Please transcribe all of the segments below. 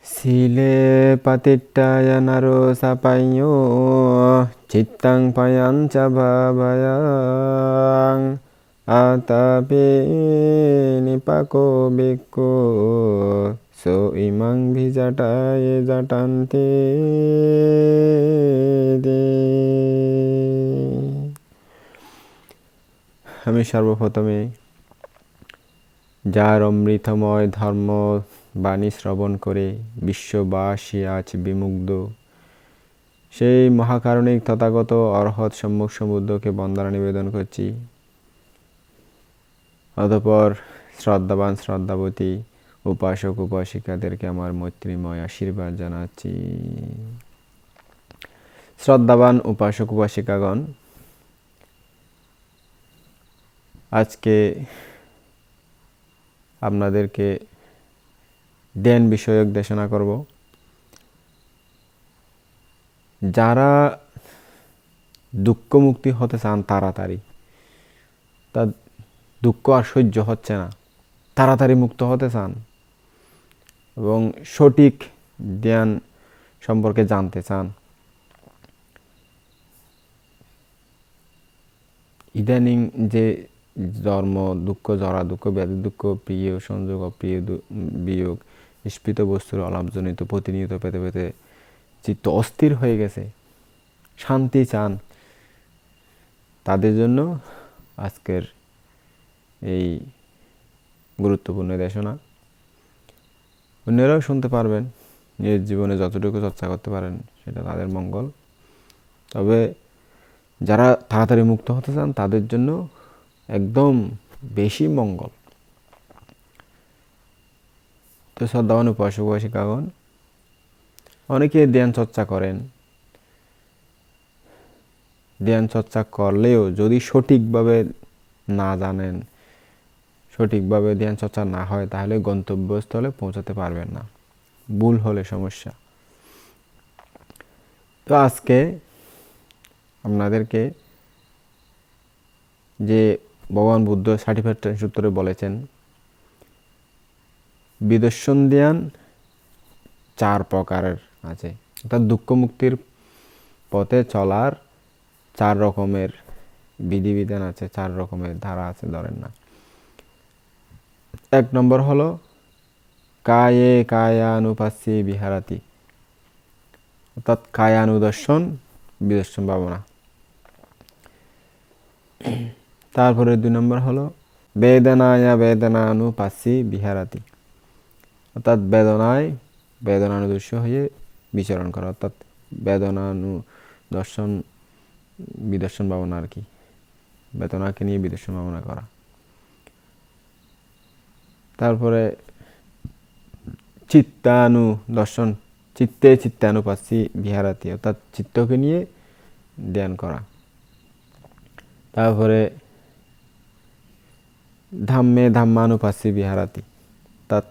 Sile patittaya naro sapayo cittang payanca bhabayang atapi nipako bhikkhu so imang bhijataye jatanti de। আমি সর্বপ্রথমে যার অমৃতময় ধর্ম বাণী শ্রবণ করে বিশ্ববাসী আজ বিমুগ্ধ, সেই মহাকারুণিক তথাগত অরহৎ সম্মুখ সমুদ্রকে বন্দনা নিবেদন করছি। অতঃপর শ্রদ্ধাবান শ্রদ্ধাবতী উপাসক উপাসিকাদেরকে আমার মৈত্রীময় আশীর্বাদ জানাচ্ছি। শ্রদ্ধাবান উপাসক উপাসিকাগণ, আজকে আপনাদেরকে ধ্যান বিষয়ক দেশনা করব। যারা দুঃখ মুক্তি হতে চান তাড়াতাড়ি, তার দুঃখ আর সহ্য হচ্ছে না, তাড়াতাড়ি মুক্ত হতে চান এবং সঠিক জ্ঞান সম্পর্কে জানতে চান, ইদানিং যে জন্ম দুঃখ, জরা দুঃখ, ব্যাধি দুঃখ, প্রিয় সংযোগ, অপ্রিয় বিয়োগ, স্ফীত বস্তুর অলাভজনিত প্রতিনিয়ত পেতে পেতে চিত্ত অস্থির হয়ে গেছে, শান্তি চান, তাদের জন্য আজকের এই গুরুত্বপূর্ণ দেশনা। অন্যরাও শুনতে পারবেন, নিজের জীবনে যতটুকু চর্চা করতে পারেন সেটা তাদের মঙ্গল। তবে যারা তাড়াতাড়ি মুক্ত হতে চান তাদের জন্য একদম বেশি মঙ্গল। তো শ্রদ্ধাবান উপাসক উপাসিকাগণ, অনেকে ধ্যান চর্চা করেন, ধ্যান চর্চা করলেও যদি সঠিকভাবে না জানেন, সঠিকভাবে ধ্যান চর্চা না হয়, তাহলে গন্তব্যস্থলে পৌঁছাতে পারবেন না, ভুল হলে সমস্যা। তো আজকে আপনাদেরকে যে ভগবান বুদ্ধ সাটিফাইড সূত্রে বলেছেন, বিদর্শন ধ্যান 4 প্রকারের আছে, অর্থাৎ দুঃখ মুক্তির পথে চলার 4 রকমের বিধিবিধান আছে, 4 রকমের ধারা আছে, ধরেন না। 1 নম্বর হলো কায়ে কায়ানুপাস্যে বিহারাতি, অর্থাৎ কায়ানুদর্শন, বিদর্শন ভাবনা। তারপরে 2 নম্বর হলো বেদনায়া বেদনানুপাস্যে বিহারাতি, অর্থাৎ বেদনায় বেদনানুদর্শ হয়ে বিচরণ করা, অর্থাৎ বেদনানুদর্শন বিদর্শন ভাবনা আর কি, বেদনাকে নিয়ে বিদর্শন ভাবনা করা। তারপরে চিত্তানুদর্শন, চিত্তে চিত্তানুপাস্যে বিহারাতি, অর্থাৎ চিত্তকে নিয়ে ধ্যান করা। তারপরে ধাম্মে ধাম্মানুপাস্যে বিহারাতি, অর্থাৎ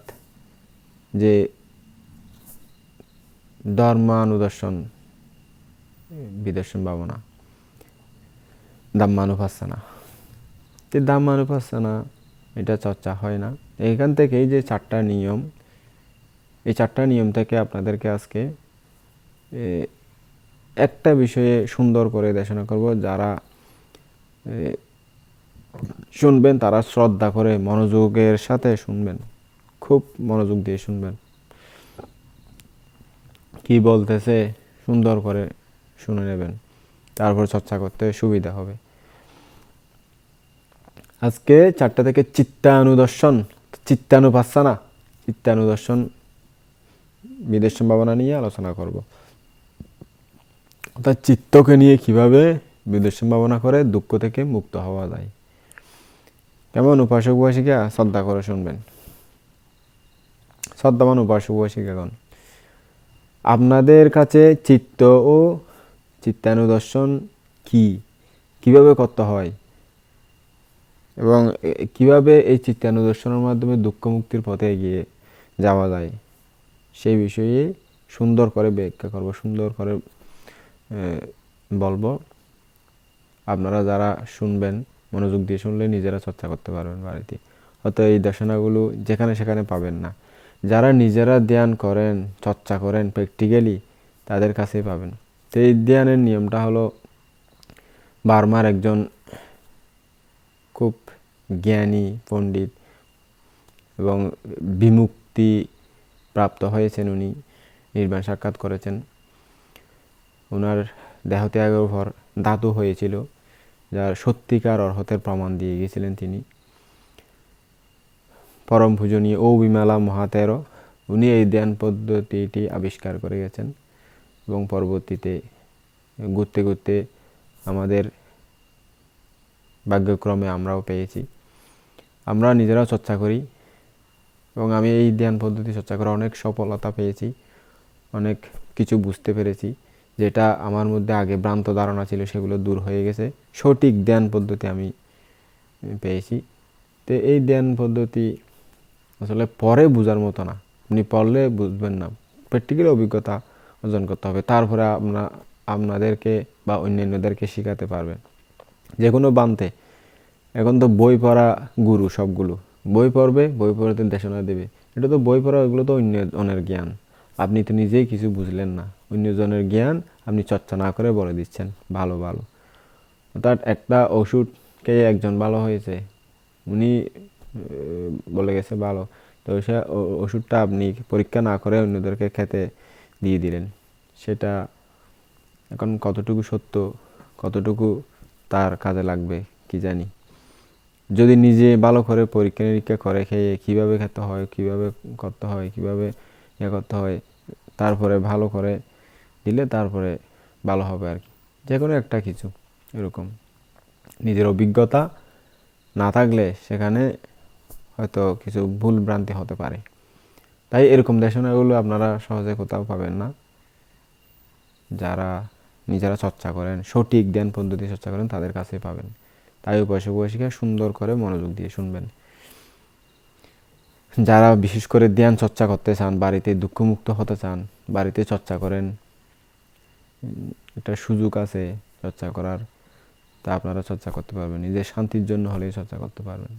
যে ধর্মানুদর্শন বিদর্শন ভাবনা, ধাম্মানুপাসনা। ধাম্মানুপাসনা এটা চর্চা হয় না। এখান থেকে এই যে 4টা নিয়ম, এই 4টা নিয়ম থেকে আপনাদেরকে আজকে একটা বিষয়ে সুন্দর করে দেশনা করব। যারা শুনবেন তারা শ্রদ্ধা করে মনোযোগের সাথে শুনবেন, খুব মনোযোগ দিয়ে শুনবেন, কি বলতেছে সুন্দর করে শুনে নেবেন, তারপর চর্চা করতে সুবিধা হবে। আজকে 4টা থেকে চিত্তানুদর্শন, চিত্তানুপাসনা, চিত্তানুদর্শন বিদর্শন ভাবনা নিয়ে আলোচনা করব। অর্থাৎ চিত্তকে নিয়ে কিভাবে বিদর্শন ভাবনা করে দুঃখ থেকে মুক্ত হওয়া যায়। কেমন উপাসক উপাসিকা, শ্রদ্ধা করে শুনবেন। শ্রদ্ধাবান উপাসক উপাসিকাগণ, আপনাদের কাছে চিত্ত ও চিত্তানুদর্শন কি, কিভাবে করতে হয় এবং কিভাবে এই চিত্তানুদর্শনের মাধ্যমে দুঃখ মুক্তির পথে এগিয়ে যাওয়া যায়, সেই বিষয়ে সুন্দর করে ব্যাখ্যা করব, সুন্দর করে বলবো। আপনারা যারা শুনবেন, মনোযোগ দিয়ে শুনলে নিজেরা চর্চা করতে পারবেন বাড়িতে। হয়তো এই দেশনাগুলো যেখানে সেখানে পাবেন না, যারা নিজেরা ধ্যান করেন, চর্চা করেন প্র্যাকটিক্যালি, তাদের কাছেই পাবেন। তো এই ধ্যানের নিয়মটা হলো, বার্মার একজন খুব জ্ঞানী পণ্ডিত এবং বিমুক্তি প্রাপ্ত হয়েছেন, উনি নির্বাণ সাক্ষাৎ করেছেন। ওনার দেহত্যাগের পর ধাতু হয়েছিল, যার সত্যিকার অর্হতের প্রমাণ দিয়ে গিয়েছিলেন তিনি। পরম পূজনীয় ও বিমালা মহাতের, উনি এই ধ্যান পদ্ধতিটি আবিষ্কার করে গেছেন এবং পরবর্তীতে ঘুরতে ঘুরতে আমাদের ভাগ্যক্রমে আমরাও পেয়েছি। আমরা নিজেরাও চর্চা করি এবং আমি এই ধ্যান পদ্ধতি চর্চা করে অনেক সফলতা পেয়েছি, অনেক কিছু বুঝতে পেরেছি। যেটা আমার মধ্যে আগে ভ্রান্ত ধারণা ছিল সেগুলো দূর হয়ে গেছে, সঠিক ধ্যান পদ্ধতি আমি পেয়েছি। তো এই ধ্যান পদ্ধতি আসলে পরে বোঝার মতো না, আপনি পড়লে বুঝবেন না, প্র্যাকটিক্যাল অভিজ্ঞতা অর্জন করতে হবে, তারপরে আপনাদেরকে বা অন্যান্যদেরকে শেখাতে পারবেন। যে কোনো বানতে এখন তো বই পড়া গুরু, সবগুলো বই পড়বে, বই পড়তে দেশনা দেবে, এটা তো বই পড়া, এগুলো তো অন্যজনের জ্ঞান, আপনি তো নিজেই কিছু বুঝলেন না, অন্যজনের জ্ঞান আপনি চর্চা না করে বলে দিচ্ছেন ভালো ভালো। অর্থাৎ একটা ওষুধ খেয়ে একজন ভালো হয়েছে, উনি বলে গেছে ভালো, তো সে ওষুধটা আপনি পরীক্ষা না করে অন্যদেরকে খেতে দিয়ে দিলেন, সেটা এখন কতটুকু সত্য, কতটুকু তার কাজে লাগবে কি জানি। যদি নিজে ভালো করে পরীক্ষা নিরীক্ষা করে খেয়ে কীভাবে খেতে হয়, কীভাবে করতে হয়, কীভাবে ইয়ে করতে হয়, তারপরে ভালো করে দিলে তারপরে ভালো হবে আর কি। যে কোনো একটা কিছু এরকম নিজের অভিজ্ঞতা না থাকলে সেখানে হয়তো কিছু ভুল ভ্রান্তি হতে পারে। তাই এরকম দেশনাগুলো আপনারা সহজে কোথাও পাবেন না। যারা নিজেরা চর্চা করেন, সঠিক ধ্যান পদ্ধতি চর্চা করেন, তাদের কাছেই পাবেন। তাই উপাসক উপাসিকা সুন্দর করে মনোযোগ দিয়ে শুনবেন। যারা বিশেষ করে ধ্যান চর্চা করতে চান, বাড়িতে দুঃখমুক্ত হতে চান, বাড়িতে চর্চা করেন, একটা সুযোগ আছে চর্চা করার, তা আপনারা চর্চা করতে পারবেন, নিজের শান্তির জন্য হলেই চর্চা করতে পারবেন।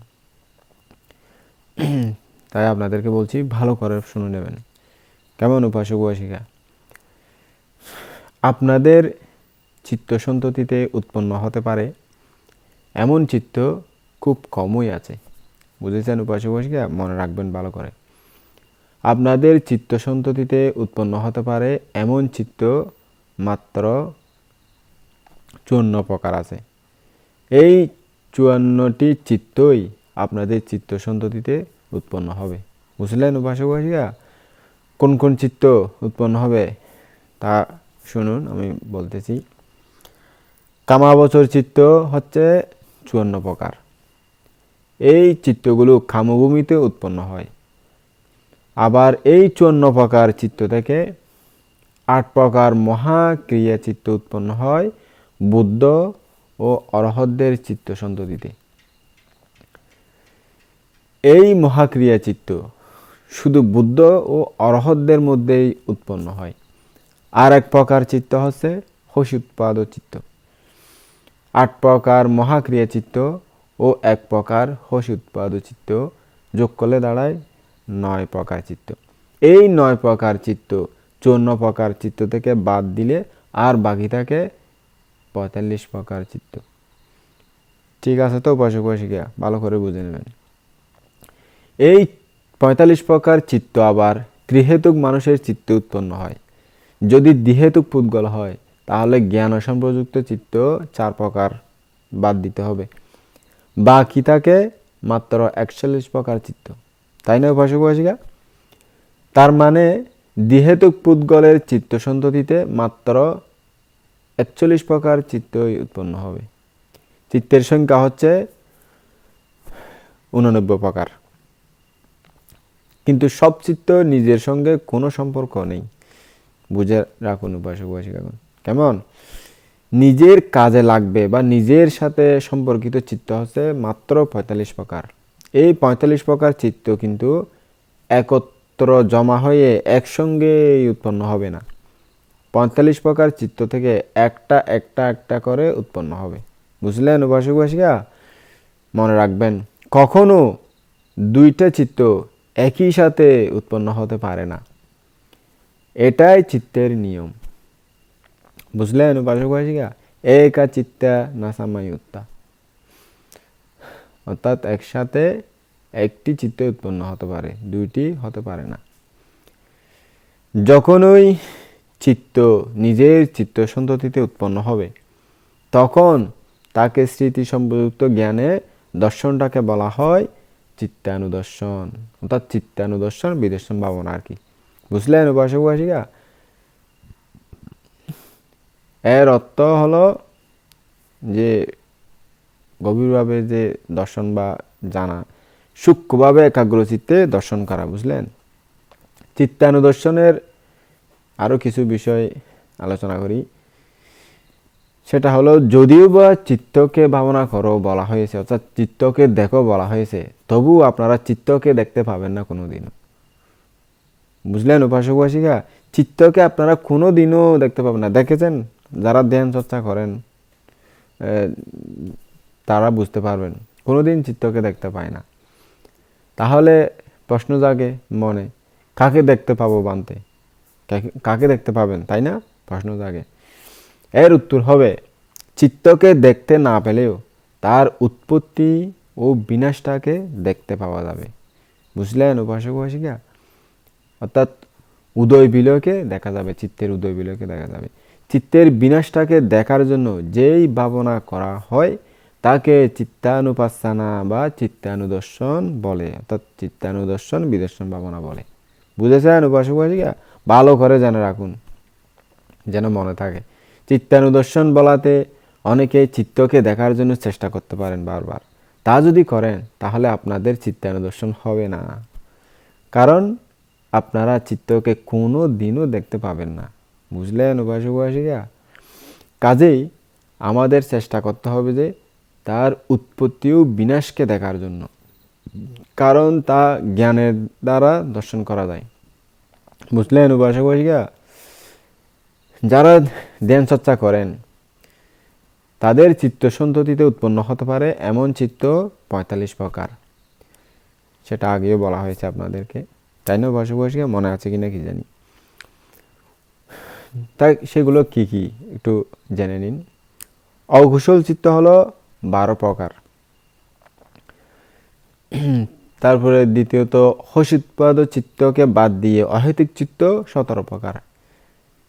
তাই আপনাদেরকে বলছি ভালো করে শুনে নেবেন। কেমন উপাসক উপাসিকা, আপনাদের চিত্ত সন্ততিতে উৎপন্ন হতে পারে এমন চিত্ত খুব কমই আছে। বুঝেছেন উপাসক উপাসিকা? মনে রাখবেন ভালো করে। আপনাদের চিত্ত সন্ততিতে উৎপন্ন হতে পারে এমন চিত্ত মাত্র 54 প্রকার আছে। এই 54টি চিত্তই আপনাদের চিত্ত সন্ততিতে উৎপন্ন হবে। বুঝলেন উপাসক উপাসিকা? কোন কোন চিত্ত উৎপন্ন হবে তা শুনুন, আমি বলতেছি। কামাবচর চিত্ত হচ্ছে 54 প্রকার। এই চিত্তগুলো কামভূমিতে উৎপন্ন হয়। আবার এই 54 প্রকার চিত্ত থেকে 8 প্রকার মহাক্রিয়া চিত্ত উৎপন্ন হয় বুদ্ধ ও অরহতদের চিত্ত সন্ততিতে। এই মহাক্রিয়া চিত্ত শুধু বুদ্ধ ও অরহতদের মধ্যেই উৎপন্ন হয়। আর এক প্রকার চিত্ত হচ্ছে হর্ষোৎপাদ চিত্ত। 8 প্রকার মহাক্রিয়া চিত্ত ও 1 প্রকার হর্ষোৎপাদ চিত্ত যোগ করলে দাঁড়ায় 9 প্রকার চিত্ত। এই 9 প্রকার চিত্ত 54 প্রকার চিত্ত থেকে বাদ দিলে আর বাকি থাকে 45 প্রকার চিত্ত। ঠিক আছে তো উপাসক উপাসিকা? ভালো করে বুঝে নেবেন। এই 45 প্রকার চিত্ত আবার ত্রিহেতুক মানুষের চিত্তে উৎপন্ন হয়। যদি দ্বিহেতুক পুদ্গল হয় তাহলে জ্ঞান অসম্প্রযুক্ত চিত্ত 4 প্রকার বাদ দিতে হবে, বাকি থাকে মাত্র 41 প্রকার চিত্ত। তাই না উপাসক উপাসিকা? তার মানে দ্বিহেতুক পুদ্গলের চিত্ত সন্ততিতে মাত্র 41 প্রকার চিত্তই উৎপন্ন হবে। চিত্তের সংখ্যা হচ্ছে 89 প্রকার। কিন্তু সব চিত্ত নিজের সঙ্গে কোনো সম্পর্ক নেই। বুঝে রাখুন উপাসক উপাসিকাগণ। কেমন? নিজের কাজে লাগবে বা নিজের সাথে সম্পর্কিত চিত্ত হচ্ছে মাত্র 45 প্রকার। এই 45 প্রকার চিত্ত কিন্তু একত্র জমা হয়ে একসঙ্গে উৎপন্ন হবে না। 45 প্রকার চিত্ত থেকে একটা একটা একটা করে উৎপন্ন হবে। বুঝলেন উপাসক উপাসিকা? মনে রাখবেন, কখনো দুইটা চিত্ত একই সাথে উৎপন্ন হতে পারে না। এটাই চিত্তের নিয়ম। বুঝলেন উপাসক-উপাসিকা? একা চিত্তা না সামায়ুক্তা, অর্থাৎ একসাথে একটি চিত্ত উৎপন্ন হতে পারে, দুইটি হতে পারে না। যখনই চিত্ত নিজের চিত্ত সন্ততিতে উৎপন্ন হবে, তখন তাকে স্মৃতি সম্পযুক্ত জ্ঞানে দর্শনটাকে বলা হয় চিত্তানুদর্শন, অর্থাৎ চিত্তানুদর্শন বিদর্শন ভাবনা আর কি। বুঝলেন উপাসক-উপাসিকা? এর অর্থ হলো যে গভীরভাবে যে দর্শন বা জানা, সূক্ষ্মভাবে একাগ্রচিত্তে দর্শন করা। বুঝলেন? চিত্তানুদর্শনের আরও কিছু বিষয় আলোচনা করি। সেটা হলো, যদিও বা চিত্তকে ভাবনা করো বলা হয়েছে, অর্থাৎ চিত্তকে দেখো বলা হয়েছে, তবু আপনারা চিত্তকে দেখতে পাবেন না কোনোদিনও। বুঝলেন উপাসক-উপাসিকা? চিত্তকে আপনারা কোনোদিনও দেখতে পাবেন না। দেখেছেন? যারা ধ্যান চর্চা করেন তারা বুঝতে পারবেন, কোনোদিন চিত্তকে দেখতে পায় না। তাহলে প্রশ্ন জাগে মনে, কাকে দেখতে পাবো বানতে? কাকে দেখতে পাবেন, তাই না? প্রশ্ন জাগে। এর উত্তর হবে, চিত্তকে দেখতে না পেলেও তার উৎপত্তি ও বিনাশটাকে দেখতে পাওয়া যাবে। বুঝলেন উপাসক-উপাসিকা? অর্থাৎ উদয় বিলয়কে দেখা যাবে, চিত্তের উদয় বিলয়কে দেখা যাবে। চিত্তের বিনাশটাকে দেখার জন্য যেই ভাবনা করা হয় তাকে চিত্তানুপাসনা বা চিত্তানুদর্শন বলে, অর্থাৎ চিত্তানুদর্শন বিদর্শন ভাবনা বলে। বুঝেছেন উপাসক-উপাসিকা? ভালো করে জেনে রাখুন, যেন মনে থাকে। চিত্তানুদর্শন বলাতে অনেকে চিত্তকে দেখার জন্য চেষ্টা করতে পারেন বারবার। তা যদি করেন তাহলে আপনাদের চিত্তানুদর্শন হবে না, কারণ আপনারা চিত্তকে কোনো দিনও দেখতে পাবেন না। বুঝলেন উপাসক-উপাসিকা? কাজেই আমাদের চেষ্টা করতে হবে যে তার উৎপত্তি ও বিনাশকে দেখার জন্য, কারণ তা জ্ঞানের দ্বারা দর্শন করা যায়। বুঝলেন উপাসক-উপাসিকা? যারা ধ্যান চর্চা করেন তাদের চিত্ত সন্ততিতে উৎপন্ন হতে পারে এমন চিত্ত ৪৫ প্রকার। সেটা আগেও বলা হয়েছে আপনাদেরকে, তাই না উপাসক-উপাসিকা? মনে আছে কিনা কি জানি। তাই সেগুলো কি কি একটু জেনে নিন। অকুশল চিত্ত হলো ১২ প্রকার। তারপরে দ্বিতীয়ত হসিৎপাদ চিত্তকে বাদ দিয়ে অহেতুক চিত্ত ১৭ প্রকার।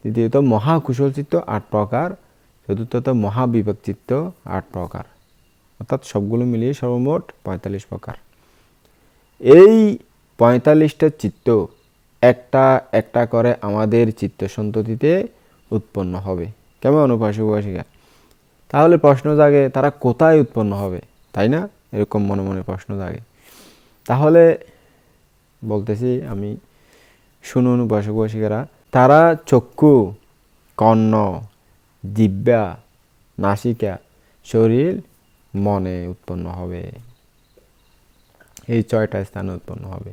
তৃতীয়ত মহাকুশল চিত্ত ৮ প্রকার। চতুর্থত মহাবিবেক চিত্ত ৮ প্রকার। অর্থাৎ সবগুলো মিলিয়ে সর্বমোট ৪৫ প্রকার। এই ৪৫টা চিত্ত একটা একটা করে আমাদের চিত্ত সন্ততিতে উৎপন্ন হবে। কেমন উপাসক-উপাসিকা? তাহলে প্রশ্ন জাগে, তারা কোথায় উৎপন্ন হবে, তাই না? এরকম মনে মনে প্রশ্ন জাগে। তাহলে বলতেছি আমি, শুনুন উপাসক-উপাসিকারা। তারা চক্ষু, কর্ণ, জিহ্বা, নাসিকা, শরীর, মনে উৎপন্ন হবে। এই ৬টা স্থানে উৎপন্ন হবে।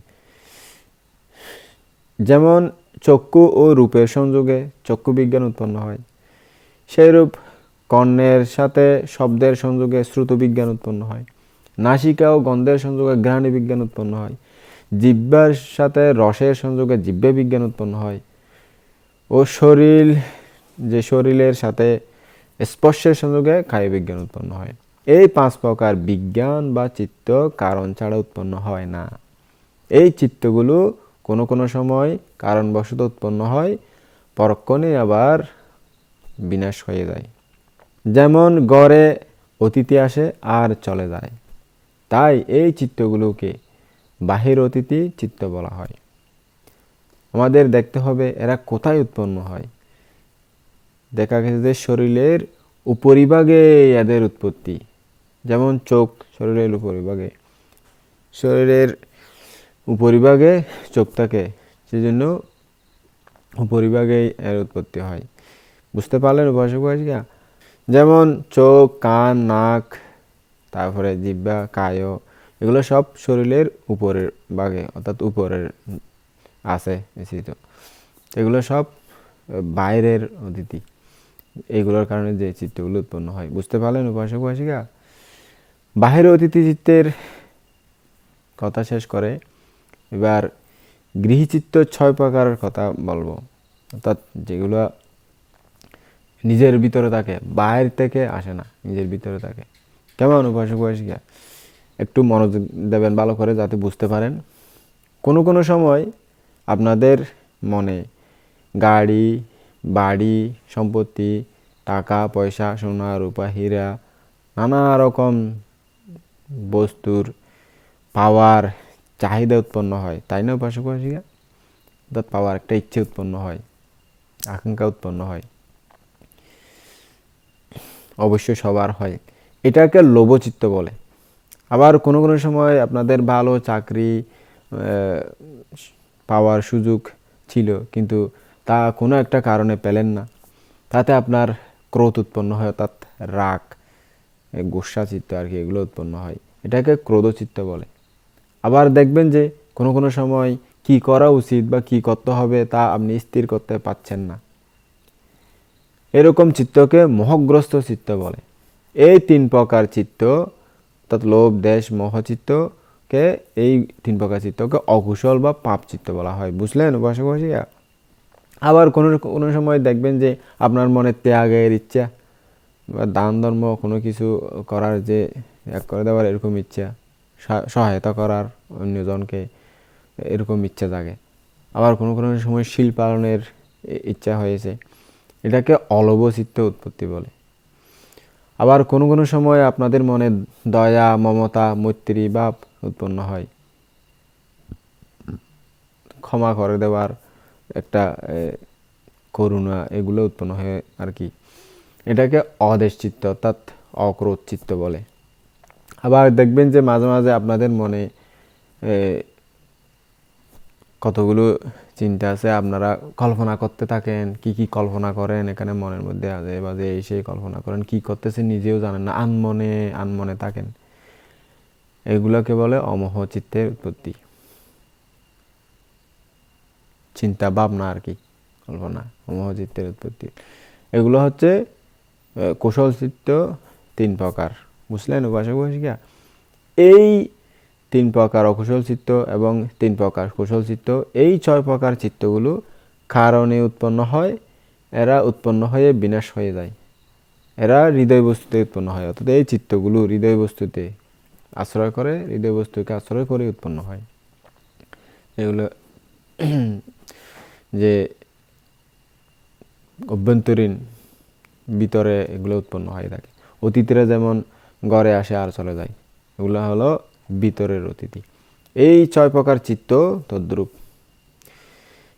যেমন চক্ষু ও রূপের সংযোগে চক্ষু বিজ্ঞান উৎপন্ন হয়, সেইরূপ কর্ণের সাথে শব্দের সংযোগে শ্রুত বিজ্ঞান উৎপন্ন হয়, নাসিকা ও গন্ধের সংযোগে ঘ্রাণী বিজ্ঞান উৎপন্ন হয়, জিহ্বার সাথে রসের সংযোগে জিহ্বা বিজ্ঞান উৎপন্ন হয়, ও শরীরের সাথে স্পর্শের সংযোগে কায় বিজ্ঞান উৎপন্ন হয়। এই ৫ প্রকার বিজ্ঞান বা চিত্ত কারণ ছাড়া উৎপন্ন হয় না। এই চিত্তগুলো কোনো কোনো সময় কারণবশত উৎপন্ন হয়, পরক্ষণে আবার বিনাশ হয়ে যায়। যেমন গড়ে অতিথি আসে আর চলে যায়, তাই এই চিত্তগুলোকে বাহির অতিথি চিত্ত বলা হয়। আমাদের দেখতে হবে এরা কোথায় উৎপন্ন হয়। দেখা গেছে যে শরীরের উপরিভাগে এদের উৎপত্তি। যেমন চোখ শরীরের উপরিভাগে, শরীরের উপরিভাগে চোখ থাকে, সেজন্য উপরিভাগেই এর উৎপত্তি হয়। বুঝতে পারলেন উপাসক-উপাসিকা? যেমন চোখ, কান, নাক, তারপরে জিহ্বা, কায়, এগুলো সব শরীরের উপরের ভাগে, অর্থাৎ উপরের আছে নিশ্চিত। এগুলো সব বাইরের অতিথি, এইগুলোর কারণে যে চিত্তগুলো উৎপন্ন হয়। বুঝতে পারলেন উপাসক-উপাসিকা? বাহির অতিথি চিত্তের কথা শেষ করে এবার গৃহীচিত্ত 6 প্রকারের কথা বলবো, অর্থাৎ যেগুলো নিজের ভিতরে থাকে, বাইরে থেকে আসে না, নিজের ভিতরে থাকে। কেমন উপাসক উপাসিকা, একটু মনোযোগ দেবেন ভালো করে যাতে বুঝতে পারেন। কোনো কোনো সময় আপনাদের মনে গাড়ি, বাড়ি, সম্পত্তি, টাকা পয়সা, সোনা রূপা, হীরা, নানা রকম বস্তুর পাওয়ার চাহিদা উৎপন্ন হয়, তাই না উপাসক উপাসিকা? অর্থাৎ পাওয়ার একটা ইচ্ছে উৎপন্ন হয়, আকাঙ্ক্ষা উৎপন্ন হয়, অবশ্যই সবার হয়। এটাকে লোভচিত্ত বলে। আবার কোনো কোনো সময় আপনাদের ভালো চাকরি পাওয়ার সুযোগ ছিল, কিন্তু তা কোনো একটা কারণে পেলেন না, তাতে আপনার ক্রোধ উৎপন্ন হয়, অর্থাৎ রাগ, গোসা চিত্ত আর কি, এগুলো উৎপন্ন হয়, এটাকে ক্রোধচিত্ত বলে। আবার দেখবেন যে কোনো কোনো সময় কি করা উচিত বা কি করতে হবে তা আপনি স্থির করতে পারছেন না, এরকম চিত্তকে মোহগ্রস্ত চিত্ত বলে। এই 3 প্রকার চিত্ত, অর্থাৎ লোভ, দেশ, মোহ চিত্তকে, এই 3 প্রকার চিত্তকে অকুশল বা পাপ চিত্ত বলা হয়। বুঝলেন উপাসক উপাসিকা? আবার কোনো কোনো সময় দেখবেন যে আপনার মনে ত্যাগের ইচ্ছা বা দান ধর্ম কোনো কিছু করার, যে ত্যাগ করে দেওয়ার এরকম ইচ্ছা, সহায়তা করার অন্যজনকে, এরকম ইচ্ছা জাগে। আবার কোনো কোনো সময় শিল পালনের ইচ্ছা হয়েছে, এটাকে অলভ চিত্ত উৎপত্তি বলে। আবার কোনো কোনো সময় আপনাদের মনে দয়া, মমতা, মৈত্রী ভাব উৎপন্ন হয়, ক্ষমা করে দেওয়ার একটা করুণা, এগুলো উৎপন্ন হয় আর কি, এটাকে অদেশ চিত্ত অর্থাৎ অক্রোধ চিত্ত বলে। আবার দেখবেন যে মাঝে মাঝে আপনাদের মনে কতগুলো চিন্তা আছে, আপনারা কল্পনা করতে থাকেন, কি কি কল্পনা করেন, এখানে মনের মধ্যে আজে বাজে এই সেই কল্পনা করেন, কি করতেছেন নিজেও জানেন না, আনমনে থাকেন, এগুলোকে বলে অমোহ চিত্তের উৎপত্তি। চিন্তা ভাবনা আর কি, কল্পনা, অমোহ চিত্তের উৎপত্তি। এগুলো হচ্ছে কুশল চিত্ত 3 প্রকার। বুঝলেন উপাসক উপাসিকা? এই 3 প্রকার অকুশল চিত্ত এবং 3 প্রকার কুশল চিত্ত, এই 6 প্রকার চিত্তগুলো কারণে উৎপন্ন হয়, এরা উৎপন্ন হয়ে বিনাশ হয়ে যায়, এরা হৃদয় বস্তুতে উৎপন্ন হয়। অর্থাৎ এই চিত্তগুলো হৃদয় বস্তুতে আশ্রয় করে, হৃদয় বস্তুকে আশ্রয় করে উৎপন্ন হয়। এগুলো যে অভ্যন্তরীণ ভিতরে এগুলো উৎপন্ন হয়ে থাকে। অতিথিরা যেমন ঘরে আসে আর চলে যায়, এগুলো হলো ভিতরের অতিথি। এই 6 প্রকার চিত্ত তদ্রূপ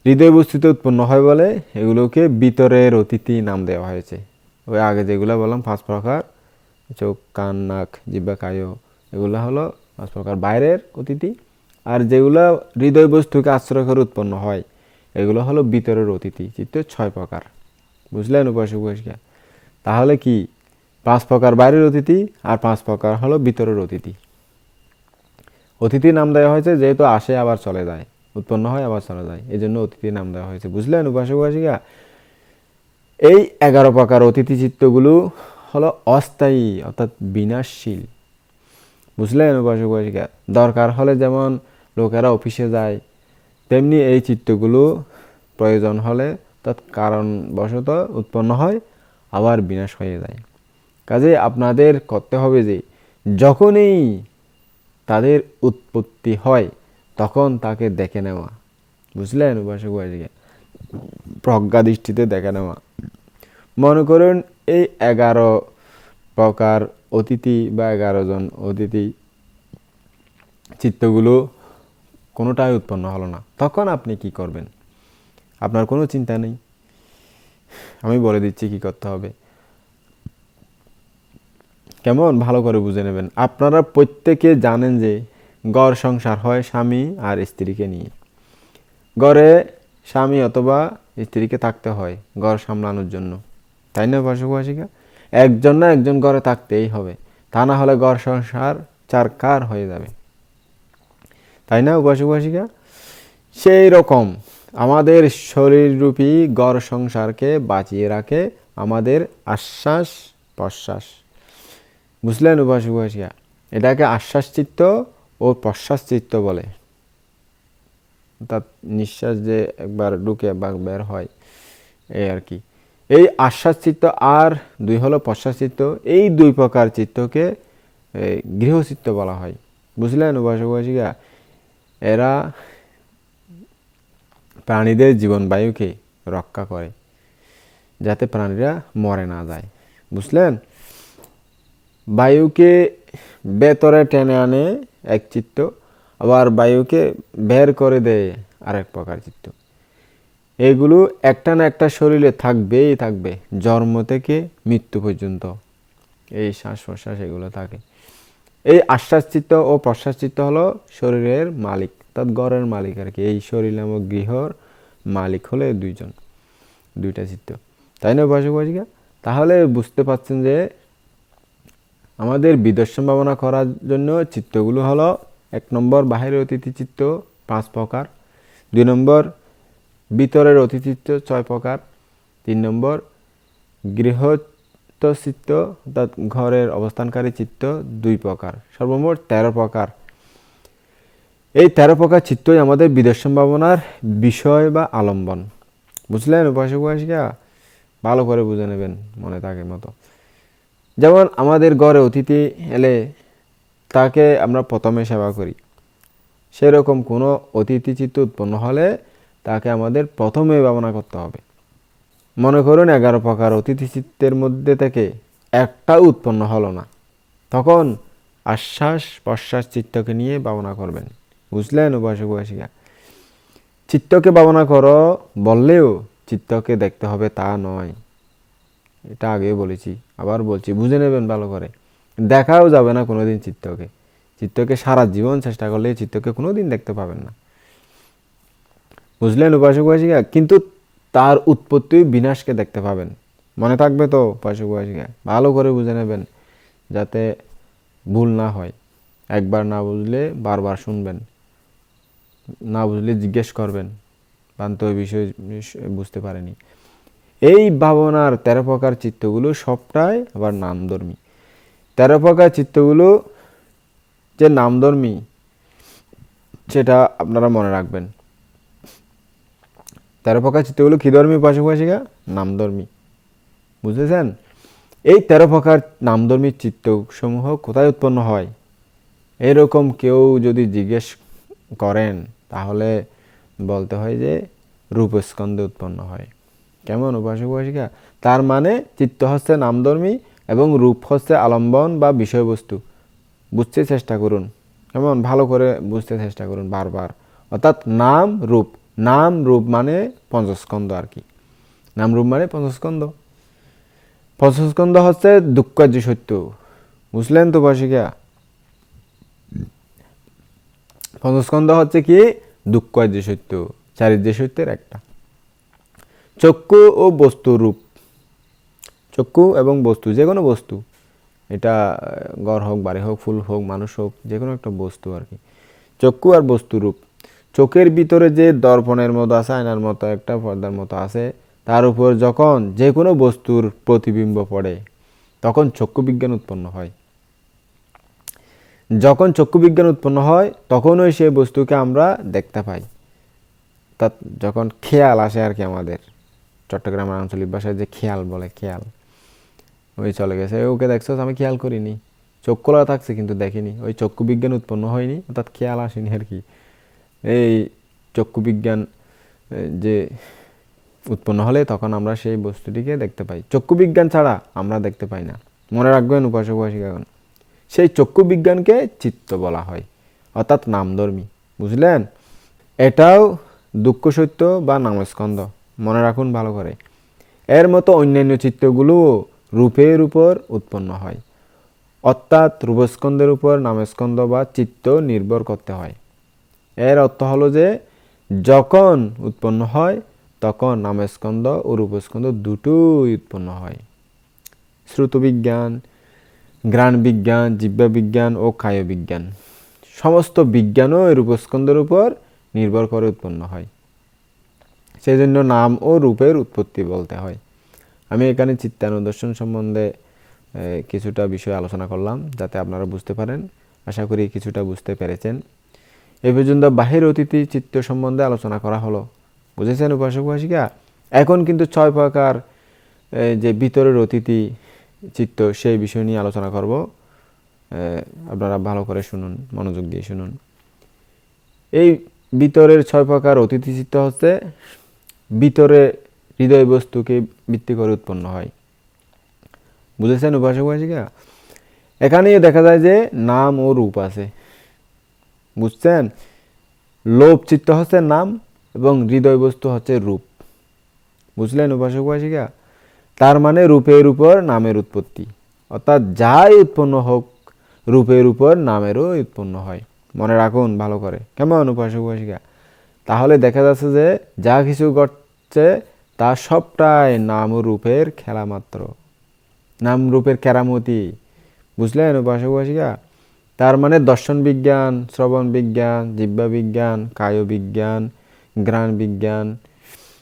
হৃদয় বস্তুতে উৎপন্ন হয় বলে এগুলোকে ভিতরের অতিথি নাম দেওয়া হয়েছে। ওই আগে যেগুলো বললাম 5 প্রকার, চোখ, কান, নাক, জিহ্বা, কায়, এগুলো হলো 5 প্রকার বাইরের অতিথি। আর যেগুলো হৃদয় বস্তুকে আশ্রয় করে উৎপন্ন হয়, এগুলো হলো ভিতরের অতিথি চিত্ত 6 প্রকার। বুঝলেন উপাসক উপাসিকা? তাহলে কি 5 প্রকার বাইরের অতিথি আর 5 প্রকার হলো ভিতরের অতিথি। অতিথি নাম দেওয়া হয়েছে যেহেতু আসে আবার চলে যায়, উৎপন্ন হয় আবার চলে যায়, এই জন্য অতিথি নাম দেওয়া হয়েছে। বুঝলেন উপাসক উপাসিকা? এই 11 প্রকার অতিথি চিত্তগুলো হলো অস্থায়ী অর্থাৎ বিনাশশীল। বুঝলেন উপাসক উপাসিকা? দরকার হলে যেমন লোকেরা অফিসে যায়, তেমনি এই চিত্তগুলো প্রয়োজন হলে কারণবশত উৎপন্ন হয় আবার বিনাশ হয়ে যায়। কাজে আপনাদের করতে হবে যে যখনই তাদের উৎপত্তি হয় তখন তাকে দেখে নেওয়া। বুঝলেন উপাসক উপাসিকা? প্রজ্ঞা দৃষ্টিতে দেখে নেওয়া। মনে করুন এই 11 প্রকার অতিথি বা 11 জন অতিথি চিত্তগুলো কোনোটাই উৎপন্ন হলো না, তখন আপনি কি করবেন? আপনার কোনো চিন্তা নেই, আমি বলে দিচ্ছি কি করতে হবে। কেমন ভালো করে বুঝে নেবেন। আপনারা প্রত্যেকে জানেন যে ঘর সংসার হয় স্বামী আর স্ত্রীকে নিয়ে। ঘরে স্বামী অথবা স্ত্রীকে থাকতে হয় ঘর সামলানোর জন্য, তাই না উপাসক উপাসিকা? একজন না একজন ঘরে থাকতেই হবে, তা না হলে ঘর সংসার চারকার হয়ে যাবে, তাই না উপাসক উপাসিকা? সেই রকম আমাদের শরীররূপী ঘর সংসারকে বাঁচিয়ে রাখে আমাদের আশ্বাস প্রশ্বাস। বুঝলেন উপাসক উপাসিকা? এটাকে আশ্বাস চিত্ত ও প্রশ্বাস চিত্ত বলে। অর্থাৎ নিঃশ্বাস যে একবার ঢুকে বা বের হয় এই আর কি। এই আশ্বাস চিত্ত আর দুই হলো প্রশ্বাস চিত্ত। এই দুই প্রকার চিত্তকে গৃহচিত্ত বলা হয়। বুঝলেন উপাসক উপাসিকা? এরা প্রাণীদের জীবন বায়ুকে রক্ষা করে যাতে প্রাণীরা মরে না যায়। বুঝলেন? বায়ুকে ভেতরে টেনে আনে এক চিত্ত, আবার বায়ুকে বের করে দেয় আরেক প্রকার চিত্ত। এগুলো একটা না একটা শরীরে থাকবেই থাকবে, জন্ম থেকে মৃত্যু পর্যন্ত এই শ্বাস প্রশ্বাস এগুলো থাকে। এই আশ্বাস চিত্ত ও প্রশ্বাস চিত্ত হলো শরীরের মালিক, অর্থাৎ ঘরের মালিক আর কি। এই শরীর নামক গৃহর মালিক হলে দুইটা চিত্ত, তাই না উপাসক উপাসিকা? তাহলে বুঝতে পারছেন যে আমাদের বিদর্শন ভাবনা করার জন্য চিত্তগুলো হলো 1 নম্বর বাহিরের অতিথি চিত্ত 5 প্রকার, 2 নম্বর ভিতরের অতিথি চিত্ত 6 প্রকার, 3 নম্বর গৃহস্থ চিত্ত অর্থাৎ ঘরের অবস্থানকারী চিত্ত 2 প্রকার, সর্বমোট 13 প্রকার। এই 13 প্রকার চিত্তই আমাদের বিদর্শন ভাবনার বিষয় বা আলম্বন। বুঝলেন উপাসক উপাসিকা? ভালো করে বুঝে নেবেন মনে থাকে মতো। যেমন আমাদের ঘরে অতিথি এলে তাকে আমরা প্রথমে সেবা করি, সেরকম কোনো অতিথি চিত্ত উৎপন্ন হলে তাকে আমাদের প্রথমে ভাবনা করতে হবে। মনে করুন 11 প্রকার অতিথি চিত্তের মধ্যে থেকে একটাও উৎপন্ন হলো না, তখন আশ্বাস প্রশ্বাস চিত্তকে নিয়ে ভাবনা করবেন। বুঝলেন উপাসক উপাসিকা? চিত্তকে ভাবনা করো বললেও চিত্তকে দেখতে হবে তা নয়, এটা আগেও বলেছি, আবার বলছি, বুঝে নেবেন ভালো করে। দেখাও যাবে না কোনোদিন চিত্তকে সারা জীবন চেষ্টা করলে চিত্তকে কোনোদিন দেখতে পাবেন না। বুঝলেন উপাসক উপাসিকা? কিন্তু তার উৎপত্তি বিনাশকে দেখতে পাবেন। মনে থাকবে তো উপাসক উপাসিকা? ভালো করে বুঝে নেবেন যাতে ভুল না হয়। একবার না বুঝলে বারবার শুনবেন, না বুঝলে জিজ্ঞেস করবেন, বান্ত বিষয় বুঝতে পারেনি। এই ভাবনার 13 প্রকার চিত্তগুলো সবটাই আবার নামধর্মী। 13 প্রকার চিত্তগুলো যে নামধর্মী সেটা আপনারা মনে রাখবেন। 13 প্রকার চিত্তগুলো কি ধর্মী উপাসক উপাসিকা? নামধর্মী। বুঝেছেন? এই 13 প্রকার নামধর্মী চিত্তসমূহ কোথায় উৎপন্ন হয়? এরকম কেউ যদি জিজ্ঞেস করেন তাহলে বলতে হয় যে রূপস্কন্ধে উৎপন্ন হয়। কেমন উপাসক উপাসিকা? তার মানে চিত্ত হচ্ছে নামধর্মী এবং রূপ হচ্ছে আলম্বন বা বিষয়বস্তু। বুঝতে চেষ্টা করুন, কেমন ভালো করে বুঝতে চেষ্টা করুন বারবার। অর্থাৎ নাম রূপ মানে পঞ্চস্কন্ধ আর কি। নাম রূপ মানে পঞ্চস্কন্ধ। পঞ্চস্কন্ধ হচ্ছে দুঃখজ সত্য। বুঝলেন তো উপাসিকা? পঞ্চস্কন্ধ হচ্ছে কি? দুঃখজ সত্য, চারিত্র্য সত্যের একটা। চক্ষু ও বস্তু রূপ, চক্ষু এবং বস্তু, যে কোনো বস্তু, এটা ঘর হোক, বাড়ি হোক, ফুল হোক, মানুষ হোক, যে কোনো একটা বস্তু আর কি। চক্ষু আর বস্তু রূপ। চোখের ভিতরে যে দর্পণের মতো আছে, আয়নার মতো একটা পর্দার মতো আছে, তার উপর যখন যে কোনো বস্তুর প্রতিবিম্ব পড়ে তখন চক্ষু বিজ্ঞান উৎপন্ন হয়। যখন চক্ষু বিজ্ঞান উৎপন্ন হয় তখনই সেই বস্তুকে আমরা দেখতে পাই। অর্থাৎ যখন খেয়াল আসে আর কি, আমাদের চট্টগ্রামের আঞ্চলিক ভাষায় যে খেয়াল বলে, খেয়াল ওই চলে গেছে, ওকে দেখছো আমি খেয়াল করিনি, চোখ খোলা থাকছে কিন্তু দেখিনি, ওই চক্ষু বিজ্ঞান উৎপন্ন হয়নি, অর্থাৎ খেয়াল আসেনি আর কি। এই চক্ষু বিজ্ঞান যে উৎপন্ন হলে তখন আমরা সেই বস্তুটিকে দেখতে পাই। চক্ষু বিজ্ঞান ছাড়া আমরা দেখতে পাই না। মনে রাখবেন উপাসক উপাসিকাগণ, সেই চক্ষু বিজ্ঞানকে চিত্ত বলা হয়, অর্থাৎ নামধর্মী। বুঝলেন? এটাও দুঃখ সত্য বা নামস্কন্ধ, মনে রাখুন ভালো করে। এর মতো অন্যান্য চিত্তগুলো রূপের উপর উৎপন্ন হয়, অর্থাৎ রূপস্কন্ধের উপর নামস্কন্ধ বা চিত্ত নির্ভর করতে হয়। এর অর্থ হলো যে যখন উৎপন্ন হয় তখন নামস্কন্ধ ও রূপস্কন্ধ দুটোই উৎপন্ন হয়। শ্রুতবিজ্ঞান, ঘ্রাণ বিজ্ঞান, জিহ্বা বিজ্ঞান ও কায় বিজ্ঞান, সমস্ত বিজ্ঞানও রূপস্কন্ধের উপর নির্ভর করে উৎপন্ন হয়। সেই জন্য নাম ও রূপের উৎপত্তি বলতে হয়। আমি এখানে চিত্তানুদর্শন সম্বন্ধে কিছুটা বিষয় আলোচনা করলাম যাতে আপনারা বুঝতে পারেন। আশা করি কিছুটা বুঝতে পেরেছেন। এই পর্যন্ত বাহির অতিথি চিত্ত সম্বন্ধে আলোচনা করা হলো। বুঝেছেন উপাসক উপাসিকা? এখন কিন্তু 6 প্রকার যে ভিতরের অতিথি চিত্ত সেই বিষয় নিয়ে আলোচনা করব। আপনারা ভালো করে শুনুন, মনোযোগ দিয়ে শুনুন। এই ভিতরের 6 প্রকার অতিথি চিত্ত হচ্ছে ভিতরে হৃদয় বস্তুকে ভিত্তি করে উৎপন্ন হয়। বুঝেছেন উপাসক উপাসিকা? এখানেই দেখা যায় যে নাম ও রূপ আছে। বুঝছেন? লোভ চিত্ত হচ্ছে নাম এবং হৃদয় বস্তু হচ্ছে রূপ। বুঝলেন উপাসক উপাসিকা? তার মানে রূপের উপর নামের উৎপত্তি, অর্থাৎ যাই উৎপন্ন হোক রূপের উপর নামেরও উৎপন্ন হয়। মনে রাখুন ভালো করে। কেমন উপাসক উপাসিকা? তাহলে দেখা যাচ্ছে যে যা কিছু ঘটছে তা সবটাই নাম ও রূপের খেলা মাত্র, নাম রূপের কেরামতি। বুঝলেন উপাসক উপাসিকা? তার মানে দর্শন বিজ্ঞান, শ্রবণ বিজ্ঞান, জিহ্বা বিজ্ঞান, কায় বিজ্ঞান, ঘ্রাণ বিজ্ঞান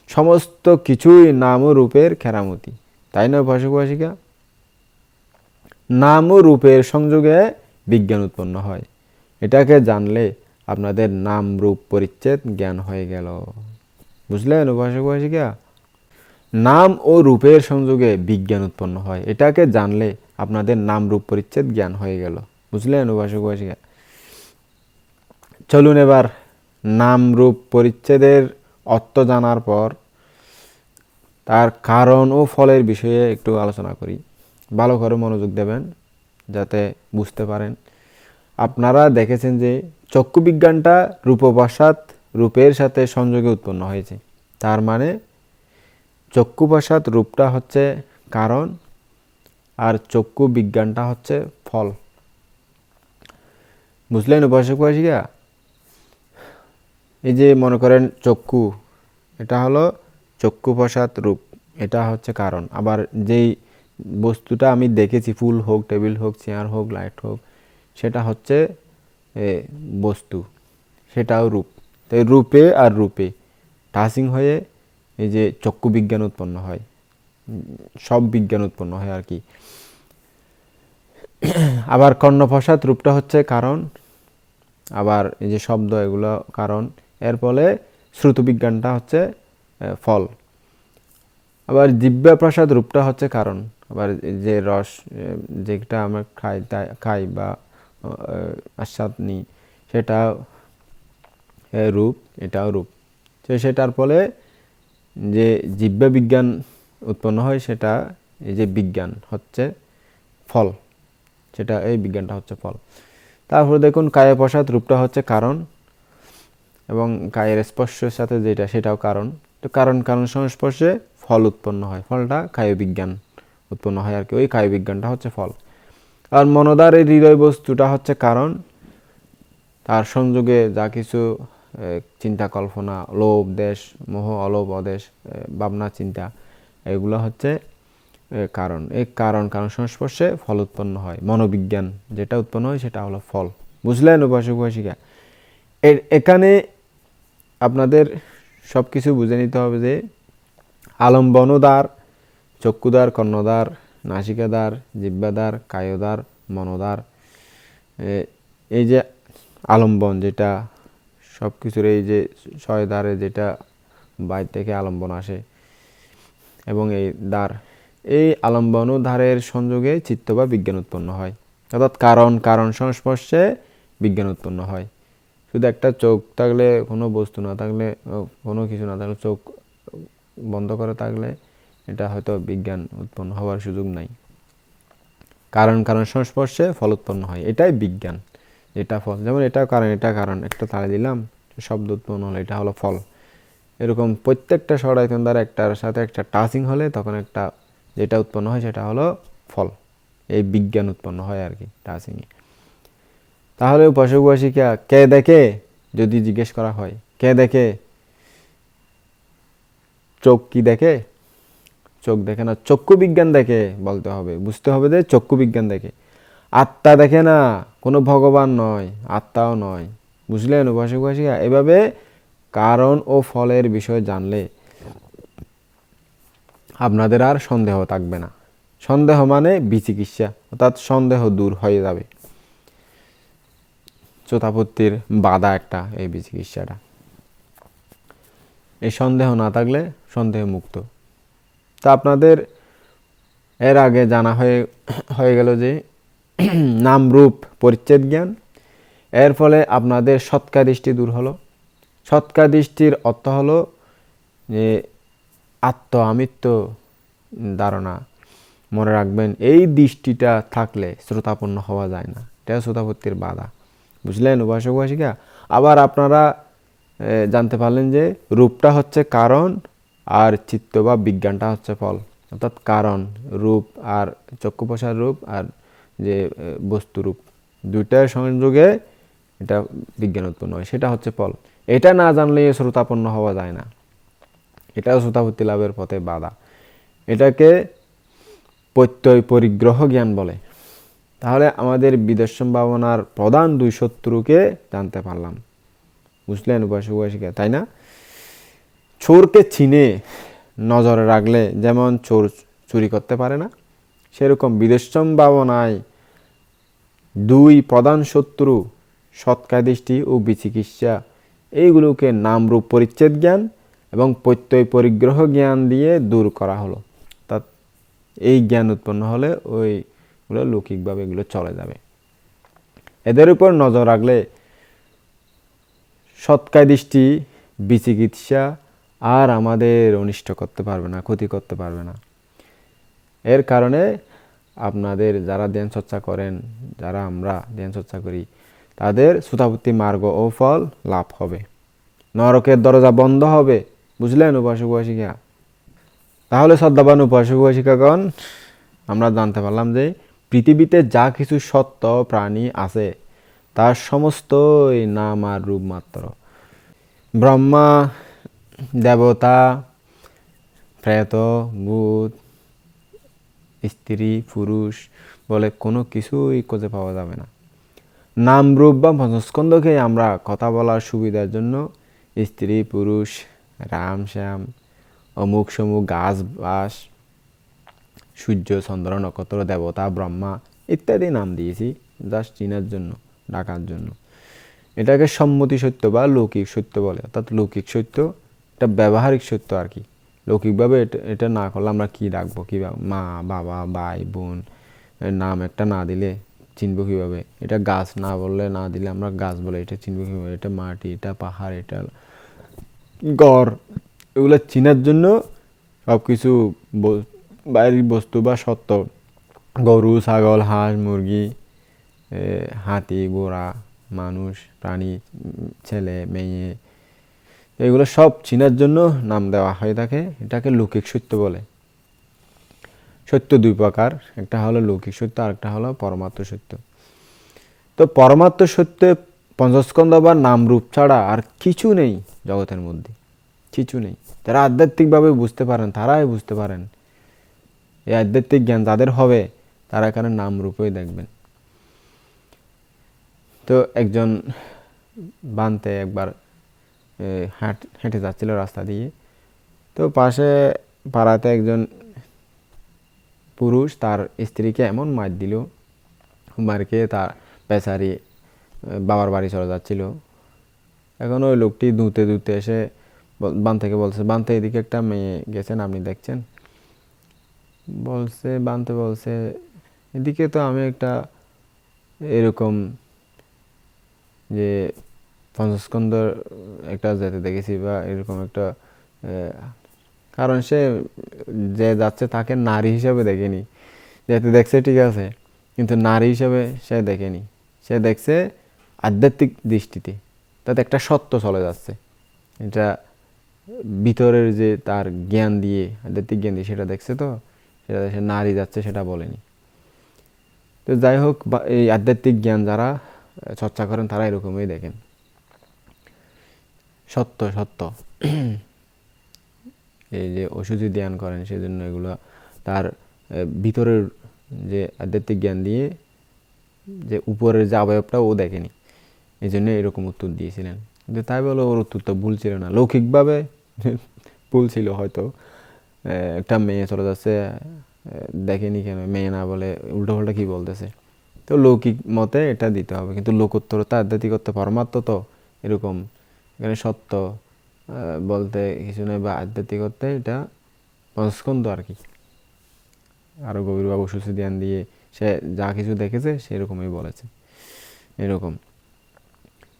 সমস্ত কিছুই নাম ও রূপের কেরামতি, তাই না উপাসক উপাসিকা? নাম ও রূপের সংযোগে বিজ্ঞান উৎপন্ন হয়। এটাকে জানলে আপনাদের নাম রূপ পরিচ্ছেদ জ্ঞান হয়ে গেল। বুঝলেন উপাসক উপাসিকা? নাম ও রূপের সংযোগে বিজ্ঞান উৎপন্ন হয়, এটাকে জানলে আপনাদের নাম রূপ পরিচ্ছেদ জ্ঞান হয়ে গেল। বুঝলেন উপাসক উপাসিকা? চলুন এবার নাম রূপ পরিচ্ছেদের অর্থ জানার পর তার কারণ ও ফলের বিষয়ে একটু আলোচনা করি। ভালো করে মনোযোগ দেবেন যাতে বুঝতে পারেন। আপনারা দেখেছেন যে চক্ষু বিজ্ঞানটা রূপপ্রসাদ রূপের সাথে সংযোগে উৎপন্ন হয়েছে। তার মানে চক্ষু প্রসাদ রূপটা হচ্ছে কারণ আর চক্ষু বিজ্ঞানটা হচ্ছে ফল। বুঝলেন উপাসক উপাসিকা? এই যে মনে করেন চক্ষু, এটা হলো চক্ষু প্রসাদ রূপ, এটা হচ্ছে কারণ। আবার যেই বস্তুটা আমি দেখেছি, ফুল হোক, টেবিল হোক, চেয়ার হোক, লাইট হোক, সেটা হচ্ছে বস্তু, সেটাও রূপ। তাই রূপে আর রূপে টাচিং হয়ে এই যে চক্ষু বিজ্ঞান উৎপন্ন হয়, সব বিজ্ঞান উৎপন্ন হয় আর কি। আবার কর্ণপ্রসাদ রূপটা হচ্ছে কারণ, আবার এই যে শব্দ এগুলো কারণ, এর ফলে শ্রুত বিজ্ঞানটা হচ্ছে ফল। আবার জিহ্বা প্রসাদ রূপটা হচ্ছে কারণ, আবার যে রস যেটা আমরা খাই বা আস্বাদ নিই সেটা রূপ, এটাও রূপ। তো সেটার ফলে যে জিহ্বা বিজ্ঞান উৎপন্ন হয় সেটা এই যে বিজ্ঞান হচ্ছে ফল, সেটা এই বিজ্ঞানটা হচ্ছে ফল। তারপরে দেখুন কায় প্রসাদ রূপটা হচ্ছে কারণ এবং কায়ের স্পর্শের সাথে যেটা সেটাও কারণ। তো কারণ কারণ সংস্পর্শে ফল উৎপন্ন হয়, ফলটা কায় বিজ্ঞান উৎপন্ন হয় আর কি, ওই কায় বিজ্ঞানটা হচ্ছে ফল। আর মনোদার এই হৃদয় বস্তুটা হচ্ছে কারণ, তার সংযোগে যা কিছু চিন্তা কল্পনা, লোভ দেশ মোহ, অলোভ অদেশ, ভাবনা চিন্তা, এগুলো হচ্ছে কারণ। এই কারণ কারণ সংস্পর্শে ফল উৎপন্ন হয়, মনোবিজ্ঞান যেটা উৎপন্ন হয় সেটা হলো ফল। বুঝলেন উপাসক উপাসিকা? এখানে আপনাদের সব কিছু বুঝে নিতে হবে যে আলম্বনদ্বার, চক্ষুদ্বার, কর্ণদ্বার, নাসিকাদ্বার, জিহ্বাদ্বার, কায়দ্বার, মনোদ্বার। এই যে আলম্বন, যেটা সব কিছুর এই যে 6 দ্বারে যেটা বাইর থেকে আলম্বন আসে, এবং এই দ্বার, এই আলম্বন ও দ্বারের সংযোগে চিত্ত বা বিজ্ঞান উৎপন্ন হয়। অর্থাৎ কারণ কারণ সংস্পর্শে বিজ্ঞান উৎপন্ন হয়। শুধু একটা চোখ থাকলে, কোনো বস্তু না থাকলে, কোনো কিছু না থাকলে, চোখ বন্ধ করে থাকলে এটা হয়তো বিজ্ঞান উৎপন্ন হওয়ার সুযোগ নাই। কারণ কারণ সংস্পর্শে ফল উৎপন্ন হয়, এটাই বিজ্ঞান, এটা ফল। যেমন এটা কারণ, এটা কারণ, একটা তালে দিলাম শব্দ উৎপন্ন হলো, এটা হলো ফল। এরকম প্রত্যেকটা ষড়ায়তন দ্বারা একটার সাথে একটা টাচিং হলে তখন একটা যেটা উৎপন্ন হয় সেটা হলো ফল। এই বিজ্ঞান উৎপন্ন হয় আর কি টাচিংয়ে। তাহলে উপাসক উপাসিকা কে দেখে যদি জিজ্ঞেস করা হয়, কে দেখে? চোখ কি দেখে? চোখ দেখে না, চক্ষু বিজ্ঞান দেখে বলতে হবে, বুঝতে হবে যে চক্ষু বিজ্ঞান দেখে। আত্মা দেখে না, কোনো ভগবান নয়, আত্মাও নয়। বুঝলেন উপাসক উপাসিকা? এভাবে কারণ ও ফলের বিষয় জানলে আপনাদের আর সন্দেহ থাকবে না। সন্দেহ মানে বিচিকিৎসা, অর্থাৎ সন্দেহ দূর হয়ে যাবে। শ্রোতাপত্তির বাধা একটা এই বিচিকিৎসাটা। এই সন্দেহ না থাকলে সন্দেহ মুক্ত। তা আপনাদের এর আগে জানা হয়ে গেল যে নাম রূপ পরিচ্ছেদ জ্ঞান, এর ফলে আপনাদের সৎকা দৃষ্টি দূর হলো। সৎকা দৃষ্টির অর্থ হলো যে আমিত্ব ধারণা। মনে রাখবেন, এই দৃষ্টিটা থাকলে শ্রোতাপন্ন হওয়া যায় না, এটা শ্রোতাপত্তির বাধা। বুঝলেন উপাসক উপাসিকা? আবার আপনারা জানতে পারলেন যে রূপটা হচ্ছে কারণ আর চিত্ত বা বিজ্ঞানটা হচ্ছে ফল। অর্থাৎ কারণ রূপ আর চক্ষু প্রসার রূপ আর যে বস্তু রূপ, দুইটার সংযোগে এটা বিজ্ঞান উৎপন্ন হয়, সেটা হচ্ছে ফল। এটা না জানলে শ্রোতাপন্ন হওয়া যায় না, এটাও শ্রোতাপত্তি লাভের পথে বাধা। এটাকে প্রত্যয় পরিগ্রহ জ্ঞান বলে। তাহলে আমাদের বিদর্শন ভাবনার প্রধান দুই শত্রুকে জানতে পারলাম। বুঝলেন উপাসক উপাসিকা, তাই না? চোরকে চিনে নজরে রাখলে যেমন চোর চুরি করতে পারে না, সেরকম বিদর্শন ভাবনায় দুই প্রধান শত্রু সৎকা দৃষ্টি ও বিচিকিৎসা, এইগুলোকে নামরূপ পরিচ্ছেদ জ্ঞান এবং প্রত্যয় পরিগ্রহ জ্ঞান দিয়ে দূর করা হলো। অর্থাৎ এই জ্ঞান উৎপন্ন হলে ওইগুলো লৌকিকভাবে এগুলো চলে যাবে। এদের উপর নজর রাখলে সৎকা দৃষ্টি বিচিকিৎসা আর আমাদের অনিষ্ট করতে পারবে না, ক্ষতি করতে পারবে না। এর কারণে আপনাদের যারা ধ্যান চর্চা করেন, যারা আমরা ধ্যান চর্চা করি, তাদের শ্রোতাপত্তি মার্গ ও ফল লাভ হবে, নরকের দরজা বন্ধ হবে। বুঝলেন উপাসক উপাসিকা? তাহলে শ্রদ্ধাবান উপাসক উপাসিকাগণ, আমরা জানতে পারলাম যে পৃথিবীতে যা কিছু সত্য প্রাণী আছে তার সমস্তই নাম আর রূপ মাত্র। ব্রহ্মা, দেবতা, প্রেত, ভূত, স্ত্রী, পুরুষ বলে কোনো কিছুই খুঁজে পাওয়া যাবে না। নাম রূপ বা পঞ্চস্কন্ধকে আমরা কথা বলার সুবিধার জন্য স্ত্রী, পুরুষ, রাম, শ্যাম, অমুক সমুক, গাছ, বাস, সূর্য, চন্দ্র, নক্ষত্র, দেবতা, ব্রহ্মা ইত্যাদি নাম দিয়েছি, জাস্ট চিনার জন্য, ডাকার জন্য। এটাকে সম্মতি সত্য বা লৌকিক সত্য বলে। অর্থাৎ লৌকিক সত্য এটা ব্যবহারিক সত্য আর কি। লৌকিকভাবে এটা না করলে আমরা কি ডাকবো, কীভাবে মা, বাবা, ভাই, বোন নাম একটা না দিলে চিনবো কীভাবে? এটা গাছ না বললে, না দিলে আমরা গাছ বলে, এটা চিনবো কীভাবে? এটা মাটি, এটা পাহাড়, এটা ঘর, এগুলো চিনার জন্য সব কিছু বাইরের বস্তু বা সত্য, গরু, ছাগল, হাঁস, মুরগি, হাতি, ঘোড়া, মানুষ, প্রাণী, ছেলে, মেয়ে, এগুলো সব চিনার জন্য নাম দেওয়া হয়ে থাকে। এটাকে লৌকিক সত্য বলে। সত্য দুই প্রকার, একটা হলো লৌকিক সত্য আর একটা হলো পরমার্থ সত্য। তো পরমার্থ সত্যে পঞ্চস্কন্ধ বা নাম রূপ ছাড়া আর কিছু নেই জগতের মধ্যে, কিছু নেই। যারা আধ্যাত্মিকভাবে বুঝতে পারেন তারাই বুঝতে পারেন। এই আধ্যাত্মিক জ্ঞান যাদের হবে তারা এখানে নাম রূপই দেখবেন। তো একজন বানতে একবার হেঁটে যাচ্ছিল রাস্তা দিয়ে, তো পাশে পাড়াতে একজন পুরুষ তার স্ত্রীকে এমন মার দিল, মারকে তার বেচারি বাবার বাড়ি চলে যাচ্ছিল। এখন ওই লোকটি ধুতে ধুতে এসে বান থেকে বলছে, বানতে এদিকে একটা মেয়ে গেছেন, আপনি দেখছেন? বলছে, বানতে বলছে, এদিকে তো আমি একটা এরকম যে পঞ্চস্কন্ধর একটা যেতে দেখেছি বা এরকম একটা, কারণ সে যে যাচ্ছে তাকে নারী হিসাবে দেখেনি। যেতে দেখছে ঠিক আছে, কিন্তু নারী হিসাবে সে দেখেনি, সে দেখছে আধ্যাত্মিক দৃষ্টিতে। তাতে একটা সত্য চলে যাচ্ছে, এটা ভিতরের যে তার জ্ঞান দিয়ে, আধ্যাত্মিক জ্ঞান দিয়ে সেটা দেখছে। তো সেটা সে নারী যাচ্ছে সেটা বলেনি। তো যাই হোক, এই আধ্যাত্মিক জ্ঞান যারা চর্চা করেন তারা এরকমই দেখেন, সত্য সত্য। এই যে ওষুধি ধ্যান করেন সেজন্য এগুলো তার ভিতরের যে আধ্যাত্মিক জ্ঞান দিয়ে যে উপরের যে অবয়বটা ও দেখেনি, এই জন্য এরকম উত্তর দিয়েছিলেন। কিন্তু তাই বলে ওর উত্তরটা ভুল ছিল না, লৌকিকভাবে ভুল ছিল হয়তো। একটা মেয়ে চলে যাচ্ছে, দেখেনি কেন, মেয়ে না বলে উল্টো পাল্টা কি বলতেছে। তো লৌকিক মতে এটা দিতে হবে, কিন্তু লোকোত্তরতা আধ্যাত্মিকত্ব পরমাত্ম তো এরকম, এখানে সত্য বলতে কিছু নেই, বা আধ্যাত্মিকত্বে এটা পঞ্চস্কন্ধ আর কি, আরও গভীরভাবে সুশি ধ্যান দিয়ে সে যা কিছু দেখেছে সেরকমই বলেছে এরকম।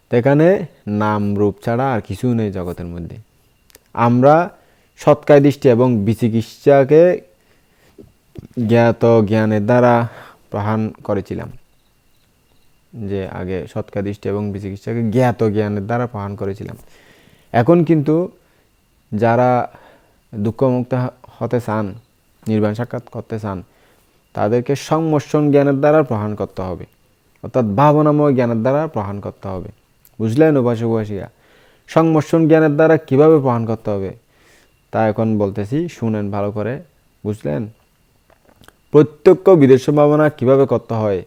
তো এখানে নাম রূপ ছাড়া আর কিছু নেই জগতের মধ্যে। আমরা সৎকায় দৃষ্টি এবং বিচিকিৎসাকে জ্ঞাত জ্ঞানের দ্বারা প্রহাণ করেছিলাম, যে আগে সৎকায় দৃষ্টি এবং বিচিকিৎসাকে জ্ঞাত জ্ঞানের দ্বারা প্রহাণ করেছিলাম। এখন কিন্তু যারা দুঃখমুক্ত হতে চান, নির্বাণ সাক্ষাৎ করতে চান, তাদেরকে সংমোষণ জ্ঞানের দ্বারা প্রহাণ করতে হবে, অর্থাৎ ভাবনাময় জ্ঞানের দ্বারা প্রহাণ করতে হবে। বুঝলেন উপাসক উপাসিকা? সংমোষণ জ্ঞানের দ্বারা কিভাবে প্রহাণ করতে হবে তা এখন বলতেছি, শুনেন ভালো করে। বুঝলেন? প্রত্যক্ষ বিদেশ ভাবনা কিভাবে করতে হয়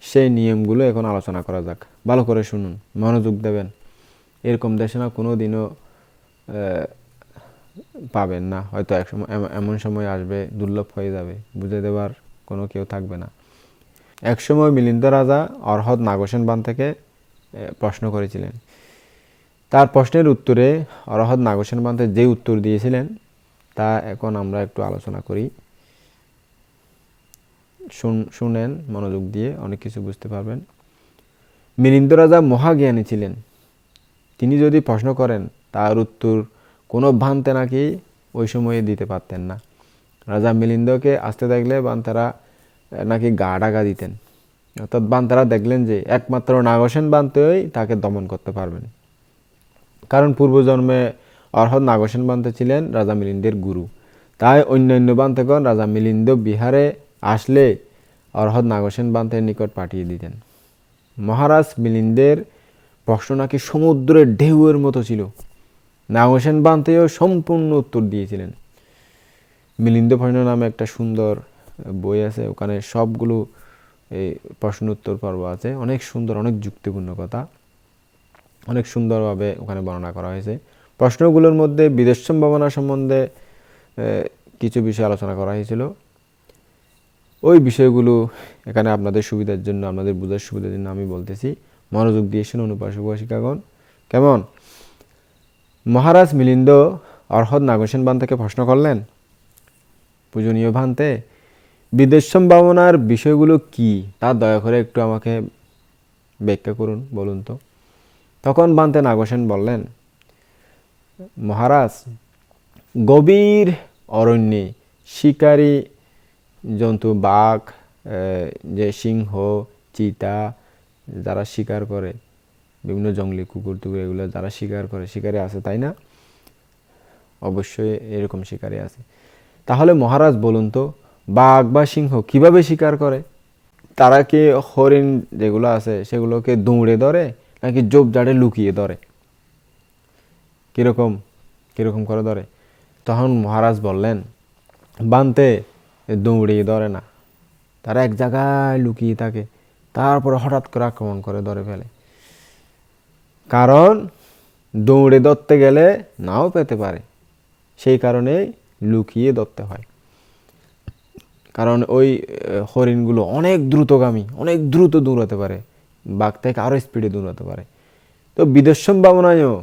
সেই নিয়মগুলো এখন আলোচনা করা যাক। ভালো করে শুনুন, মনোযোগ দেবেন। এরকম দেশনা কোনো দিনও পাবেন না, হয়তো এক সময় এমন সময় আসবে দুর্লভ হয়ে যাবে, বুঝে দেওয়ার কোনো কেউ থাকবে না। একসময় মিলিন্দ রাজা অরহত নাগসেন বান থেকে প্রশ্ন করেছিলেন। তার প্রশ্নের উত্তরে অরহত নাগসেন বান্তে যে উত্তর দিয়েছিলেন তা এখন আমরা একটু আলোচনা করি। শুনেন মনোযোগ দিয়ে, অনেক কিছু বুঝতে পারবেন। মিলিন্দ রাজা মহাজ্ঞানী ছিলেন। তিনি যদি প্রশ্ন করেন তার উত্তর কোনো ভান্তে নাকি ওই সময়ে দিতে পারতেন না। রাজা মিলিন্দকে আসতে দেখলে বান্তারা নাকি গা ডাকা দিতেন, অর্থাৎ বান্তারা দেখলেন যে একমাত্র নাগসেন বান্তেই তাকে দমন করতে পারবেন, কারণ পূর্বজন্মে অরহত নাগসেন বান্তে ছিলেন রাজা মিলিন্দের গুরু। তাই অন্যান্য বান্তেগণ রাজা মিলিন্দ বিহারে আসলে অরহত নাগসেন বান্তের নিকট পাঠিয়ে দিতেন। মহারাজ মিলিন্দের প্রশ্ন নাকি সমুদ্রের ঢেউয়ের মতো ছিল। নাগসেন বান্তেও সম্পূর্ণ উত্তর দিয়েছিলেন। মিলিন্দ প্রশ্ন নামে একটা সুন্দর বই আছে, ওখানে সবগুলো এই প্রশ্ন উত্তর পর্ব আছে, অনেক সুন্দর, অনেক যুক্তিপূর্ণ কথা, অনেক সুন্দরভাবে ওখানে বর্ণনা করা হয়েছে। প্রশ্নগুলোর মধ্যে বিদেশ সম্ভাবনা সম্বন্ধে কিছু বিষয় আলোচনা করা হয়েছিল। ওই বিষয়গুলো এখানে আপনাদের সুবিধার জন্য, আপনাদের বোঝার সুবিধার জন্য আমি বলতেছি, মনোযোগ দিয়ে শুনুন উপাসক উপাসিকাগণ। কেমন? মহারাজ মিলিন্দ অরহত নাগসেন বান থেকে প্রশ্ন করলেন, পূজনীয় ভান্তে, বিদেশ সম্ভাবনার বিষয়গুলো কি তা দয়া করে একটু আমাকে ব্যাখ্যা করুন, বলুন তো। তখন বান্তে নাগসেন বললেন, মহারাজ, গভীর অরণ্যে শিকারী জন্তু, বাঘ, যে সিংহ, চিতা যারা শিকার করে, বিভিন্ন জঙ্গলি কুকুর টুকুর এগুলো যারা শিকার করে, শিকারে আছে তাই না? অবশ্যই এরকম শিকারে আছে। তাহলে মহারাজ বলুন তো, বাঘ বা সিংহ কিভাবে শিকার করে? তারা কি হরিণ যেগুলো আছে সেগুলোকে দৌড়ে ধরে নাকি ঝোপঝাড়ে লুকিয়ে ধরে? কিরকম কিরকম করে ধরে? তখন মহারাজ বললেন, বানতে দৌড়িয়ে ধরে না, তারা এক জায়গায় লুকিয়ে থাকে, তারপরে হঠাৎ করে আক্রমণ করে ধরে ফেলে। কারণ দৌড়ে ধরতে গেলে নাও পেতে পারে, সেই কারণে লুকিয়ে ধরতে হয়। কারণ ওই হরিণগুলো অনেক দ্রুতগামী, অনেক দ্রুত দৌড়াতে পারে, বাঘ থেকে আরও স্পিডে দৌড়াতে পারে। তো বিদেশ সম্ভাবনায়ও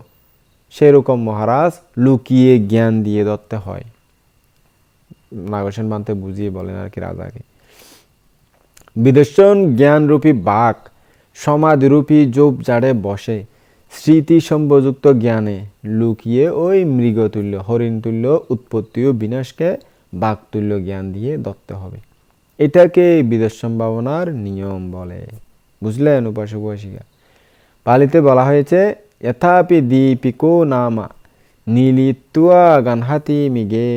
সেরকম মহারাজ লুকিয়ে জ্ঞান দিয়ে ধরতে হয়। নাগসেন বান্তে বুঝিয়ে বলেন আর কি রাজাকে। বিদর্শন জ্ঞানরূপী বাঘ সমাধিরূপী ঝোপঝাড়ে বসে স্মৃতি সম্ভযুক্ত জ্ঞানে লুকিয়ে ওই মৃগতুল্য, হরিণতুল্য উৎপত্তি ও বিনাশকে বাঘতুল্য জ্ঞান দিয়ে ধরতে হবে। এটাকে বিদেশ সম্ভাবনার নিয়ম বলে। বুঝলেন উপাসক উপাসিকা? পালিতে বলা হয়েছে, যথাপি দীপিকো নামা নীলিতুয়া গানহাতি মিগে,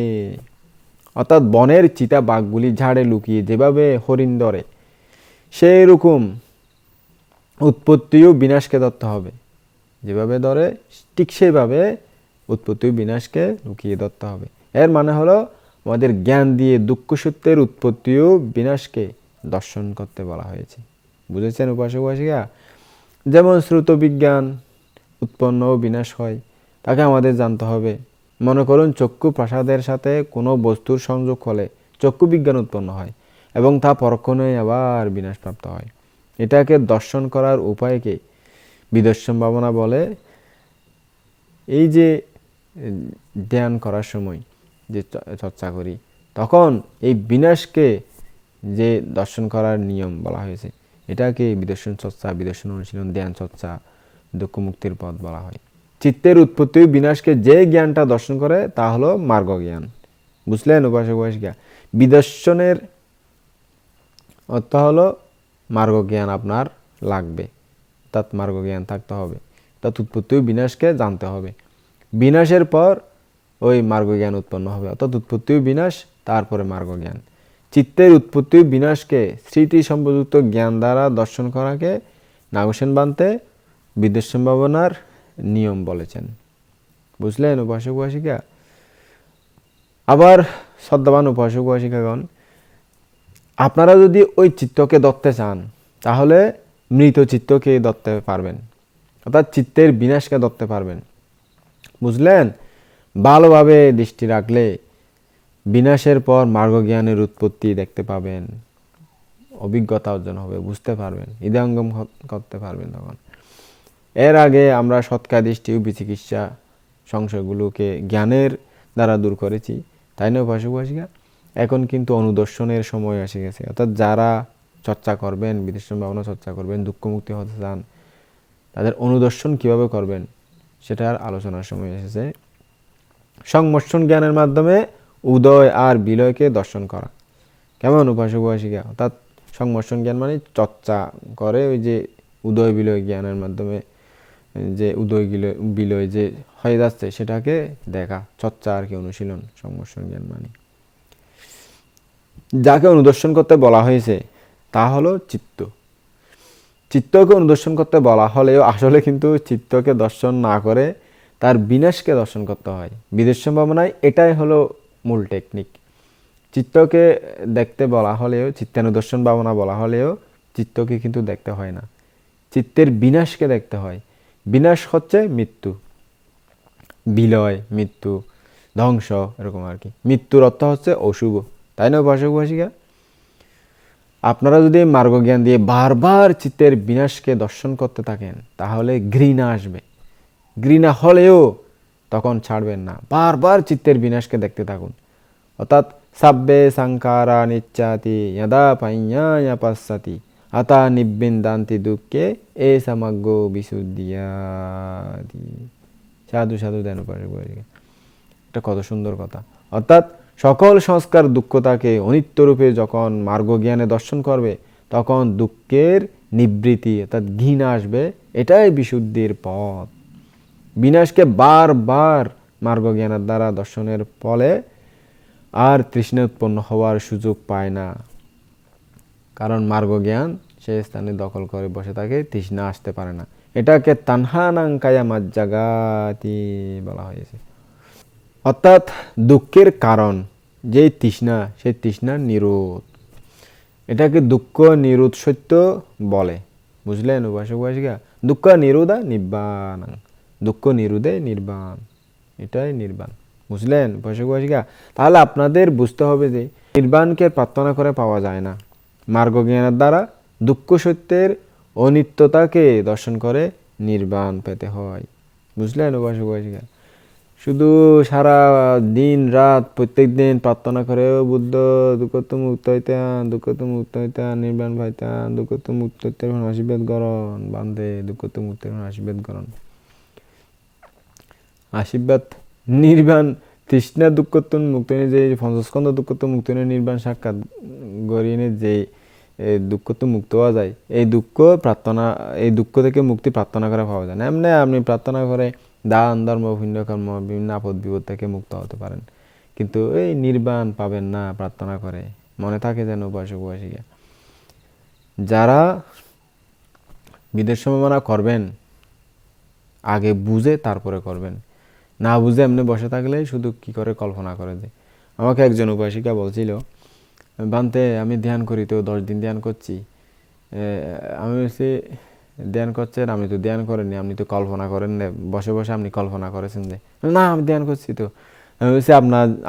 অর্থাৎ বনের চিতা বাঘগুলি ঝাড়ে লুকিয়ে যেভাবে হরিণ ধরে, সেই রকম উৎপত্তি ও বিনাশকে ধরতে হবে। যেভাবে ধরে ঠিক সেইভাবে উৎপত্তি ও বিনাশকে লুকিয়ে ধরতে হবে। এর মানে হলো আমাদের জ্ঞান দিয়ে দুঃখ সত্যের উৎপত্তি ও বিনাশকে দর্শন করতে বলা হয়েছে। বুঝেছেন উপাসক উপাসিকা? যেমন শ্রুত বিজ্ঞান উৎপন্ন ও বিনাশ হয়, তাকে আমাদের জানতে হবে। মনে করুন চক্ষু প্রসাদের সাথে কোনো বস্তুর সংযোগ হলে চক্ষু বিজ্ঞান উৎপন্ন হয় এবং তা পরক্ষণে আবার বিনাশপ্রাপ্ত হয়। এটাকে দর্শন করার উপায়কে বিদর্শন ভাবনা বলে। এই যে ধ্যান করার সময় যে চর্চা করি, তখন এই বিনাশকে যে দর্শন করার নিয়ম বলা হয়েছে, এটাকে বিদর্শন চর্চা, বিদর্শন অনুশীলন, ধ্যান চর্চা, দুঃখ মুক্তির পথ বলা হয়। চিত্তের উৎপত্তি বিনাশকে যে জ্ঞানটা দর্শন করে তা হলো মার্গ জ্ঞান। বুঝলেন উপাসক উপাসিকা? বিদর্শনের অর্থ হলো মার্গ জ্ঞান আপনার লাগবে, অর্থাৎ মার্গ জ্ঞান থাকতে হবে, অর্থাৎ উৎপত্তি বিনাশকে জানতে হবে। বিনাশের পর ওই মার্গ জ্ঞান উৎপন্ন হবে, অর্থাৎ উৎপত্তি বিনাশ তারপরে মার্গ জ্ঞান। চিত্তের উৎপত্তি বিনাশকে স্মৃতি সম্পযুক্ত জ্ঞান দ্বারা দর্শন করাকে নাগসেন বান্তে বিদর্শন ভাবনার নিয়ম বলেছেন। বুঝলেন উপাসক উপাসিকা? আবার শ্রদ্ধাবান উপাসক উপাসিকাগণ, আপনারা যদি ওই চিত্তকে ধরতে চান তাহলে মৃত চিত্তকে ধরতে পারবেন, অর্থাৎ চিত্তের বিনাশকে ধরতে পারবেন। বুঝলেন? ভালোভাবে দৃষ্টি রাখলে বিনাশের পর মার্গ জ্ঞানের উৎপত্তি দেখতে পাবেন, অভিজ্ঞতা অর্জন হবে, বুঝতে পারবেন, হৃদয়ঙ্গম করতে পারবেন। তখন এর আগে আমরা সৎকার দৃষ্টি ও বিচিকিৎসা সংশয়গুলোকে জ্ঞানের দ্বারা দূর করেছি, তাই না উপাসক উপাসিকা? এখন কিন্তু অনুদর্শনের সময় এসে গেছে, অর্থাৎ যারা চর্চা করবেন, বিদর্শন ভাবনা চর্চা করবেন, দুঃখমুক্তি হতে চান, তাদের অনুদর্শন কিভাবে করবেন সেটার আলোচনার সময় এসেছে। সংমর্ষণ জ্ঞানের মাধ্যমে উদয় আর বিলয়কে দর্শন করা। কেমন উপাসক উপাসিকা? অর্থাৎ সংমর্ষণ জ্ঞান মানে চর্চা করে ওই যে উদয় বিলয় জ্ঞানের মাধ্যমে যে উদয় বিলয় যে হয়ে যাচ্ছে সেটাকে দেখা, চর্চা আর কি, অনুশীলন। সংমর্ষণ জ্ঞান মানে যাকে অনুদর্শন করতে বলা হয়েছে তা হলো চিত্ত। চিত্তকে অনুদর্শন করতে বলা হলেও আসলে কিন্তু চিত্তকে দর্শন না করে তার বিনাশকে দর্শন করতে হয়। বিদর্শন ভাবনায় এটাই হলো মূল টেকনিক। চিত্তকে দেখতে বলা হলেও, চিত্তানুদর্শন ভাবনা বলা হলেও চিত্তকে কিন্তু দেখতে হয় না, চিত্তের বিনাশকে দেখতে হয়। বিনাশ হচ্ছে মৃত্যু, বিলয়, মৃত্যু, ধ্বংস, এরকম আর কি। মৃত্যুর অর্থ হচ্ছে অশুভ, তাই না উপাসক উপাসিকা? আপনারা যদি মার্গ জ্ঞান দিয়ে বারবার চিত্তের বিনাশকে দর্শন করতে থাকেন তাহলে ঘৃণা আসবে। ঘৃণা হলেও তখন ছাড়বেন না, বারবার চিত্তের বিনাশকে দেখতে থাকুন। অর্থাৎ সাব্বে সাংখারা নিচ্ছাতি যদা পাইয়া পাশ্চাতি আতা নিবৃন্দান্তি দুঃখে এ সামাগ্য বিশুদ্ধিয়াদি। সাধু সাধু দেন উপাসক উপাসিকা, এটা কত সুন্দর কথা। অর্থাৎ সকল সংস্কার দুঃখতাকে অনিত্য রূপে যখন মার্গ জ্ঞানে দর্শন করবে তখন দুঃখের নিবৃত্তি অর্থাৎ ঘৃণা আসবে। এটাই বিশুদ্ধির পথ। বিনাশকে বারবার মার্গ জ্ঞানের দ্বারা দর্শনের ফলে আর তৃষ্ণা উৎপন্ন হওয়ার সুযোগ পায় না, কারণ মার্গ জ্ঞান সেই স্থানে দখল করে বসে থাকে, তৃষ্ণা আসতে পারে না। এটাকে তানহানাং কায়ামাজ জাগাতি বলা হয়েছে। অর্থাৎ দুঃখের কারণ যেই তৃষ্ণা, সেই তৃষ্ণার নিরোধ, এটাকে দুঃখ নিরোধ সত্য বলে। বুঝলেন উপাসক উপাসিকা? দুঃখ নিরোধা নির্বাণ, দুঃখ নিরোধে নির্বাণ, এটাই নির্বাণ। বুঝলেন উপাসক উপাসিকা? তাহলে আপনাদের বুঝতে হবে যে নির্বাণকে প্রার্থনা করে পাওয়া যায় না, মার্গ জ্ঞানের দ্বারা দুঃখ সত্যের অনিত্যতাকে দর্শন করে নির্বাণ পেতে হয়। বুঝলেন উপাসক উপাসিকা? শুধু সারা দিন রাত প্রত্যেক দিন প্রার্থনা করে বুদ্ধ দুঃখত মুক্ত হইতান, দুঃখত মুক্ত হইতান, নির্বাণ পাইতান, দুঃখত মুক্ত হইতে আশীর্বাদ করণ বান্ধে, দুঃখত মুক্ত আশীর্বাদ করণ। আশীর্বাদ নির্বাণ তৃষ্ণা দুঃখত মুক্ত যে পঞ্চস্কন্ধ দুঃখত মুক্ত নির্বাণ সাক্ষাৎ গড়িয়ে যে দুঃখত মুক্ত হওয়া যায়, এই দুঃখ প্রার্থনা, এই দুঃখ থেকে মুক্তি প্রার্থনা করে পাওয়া যায় না। এমনি আপনি প্রার্থনা করে দান ধর্ম পুণ্যকর্ম বিভিন্ন আপদ বিপদ থেকে মুক্ত হতে পারেন, কিন্তু এই নির্বাণ পাবেন না প্রার্থনা করে। মনে থাকে যেন উপাসক উপাসিকা, যারা বিদেশ সম্ভাবনা করবেন আগে বুঝে তারপরে করবেন, না বুঝে এমনি বসে থাকলে শুধু কি করে কল্পনা করে যে। আমাকে একজন উপাসিকা বলছিল, বানতে আমি ধ্যান করি তো 10 দিন ধ্যান করছি। আমি বলছি ধ্যান করছেন, আমি তো ধ্যান করিনি, আপনি তো কল্পনা করেন না, বসে বসে আপনি কল্পনা করেছেন যে। না আমি ধ্যান করছি তো। আমি বলছি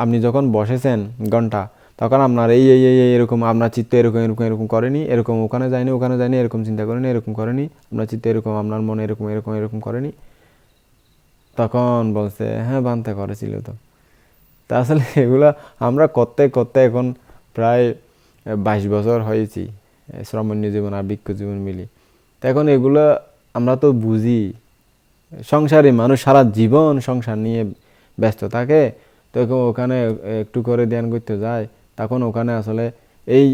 আপনি যখন বসেছেন ঘন্টা, তখন আপনার এই এই এই এই এরকম আপনার চিত্ত এরকম এরকম এরকম করেনি, এরকম ওখানে যায়নি ওখানে যায়নি, এরকম চিন্তা করেনি এরকম করেনি, আপনার চিত্ত এরকম আপনার মনে এরকম এরকম এরকম করেনি। তখন বলছে হ্যাঁ বানতে করেছিল তো। তা আসলে এগুলা আমরা করতে করতে এখন প্রায় 22 বছর হয়েছি শ্রমণীয় জীবন আর বৃক্ষ জীবন মিলি। তো এখন এগুলো আমরা তো বুঝি, সংসারী মানুষ সারা জীবন সংসার নিয়ে ব্যস্ত থাকে, তো ওখানে একটু করে ধ্যান করতে যায়, তখন ওখানে আসলে এই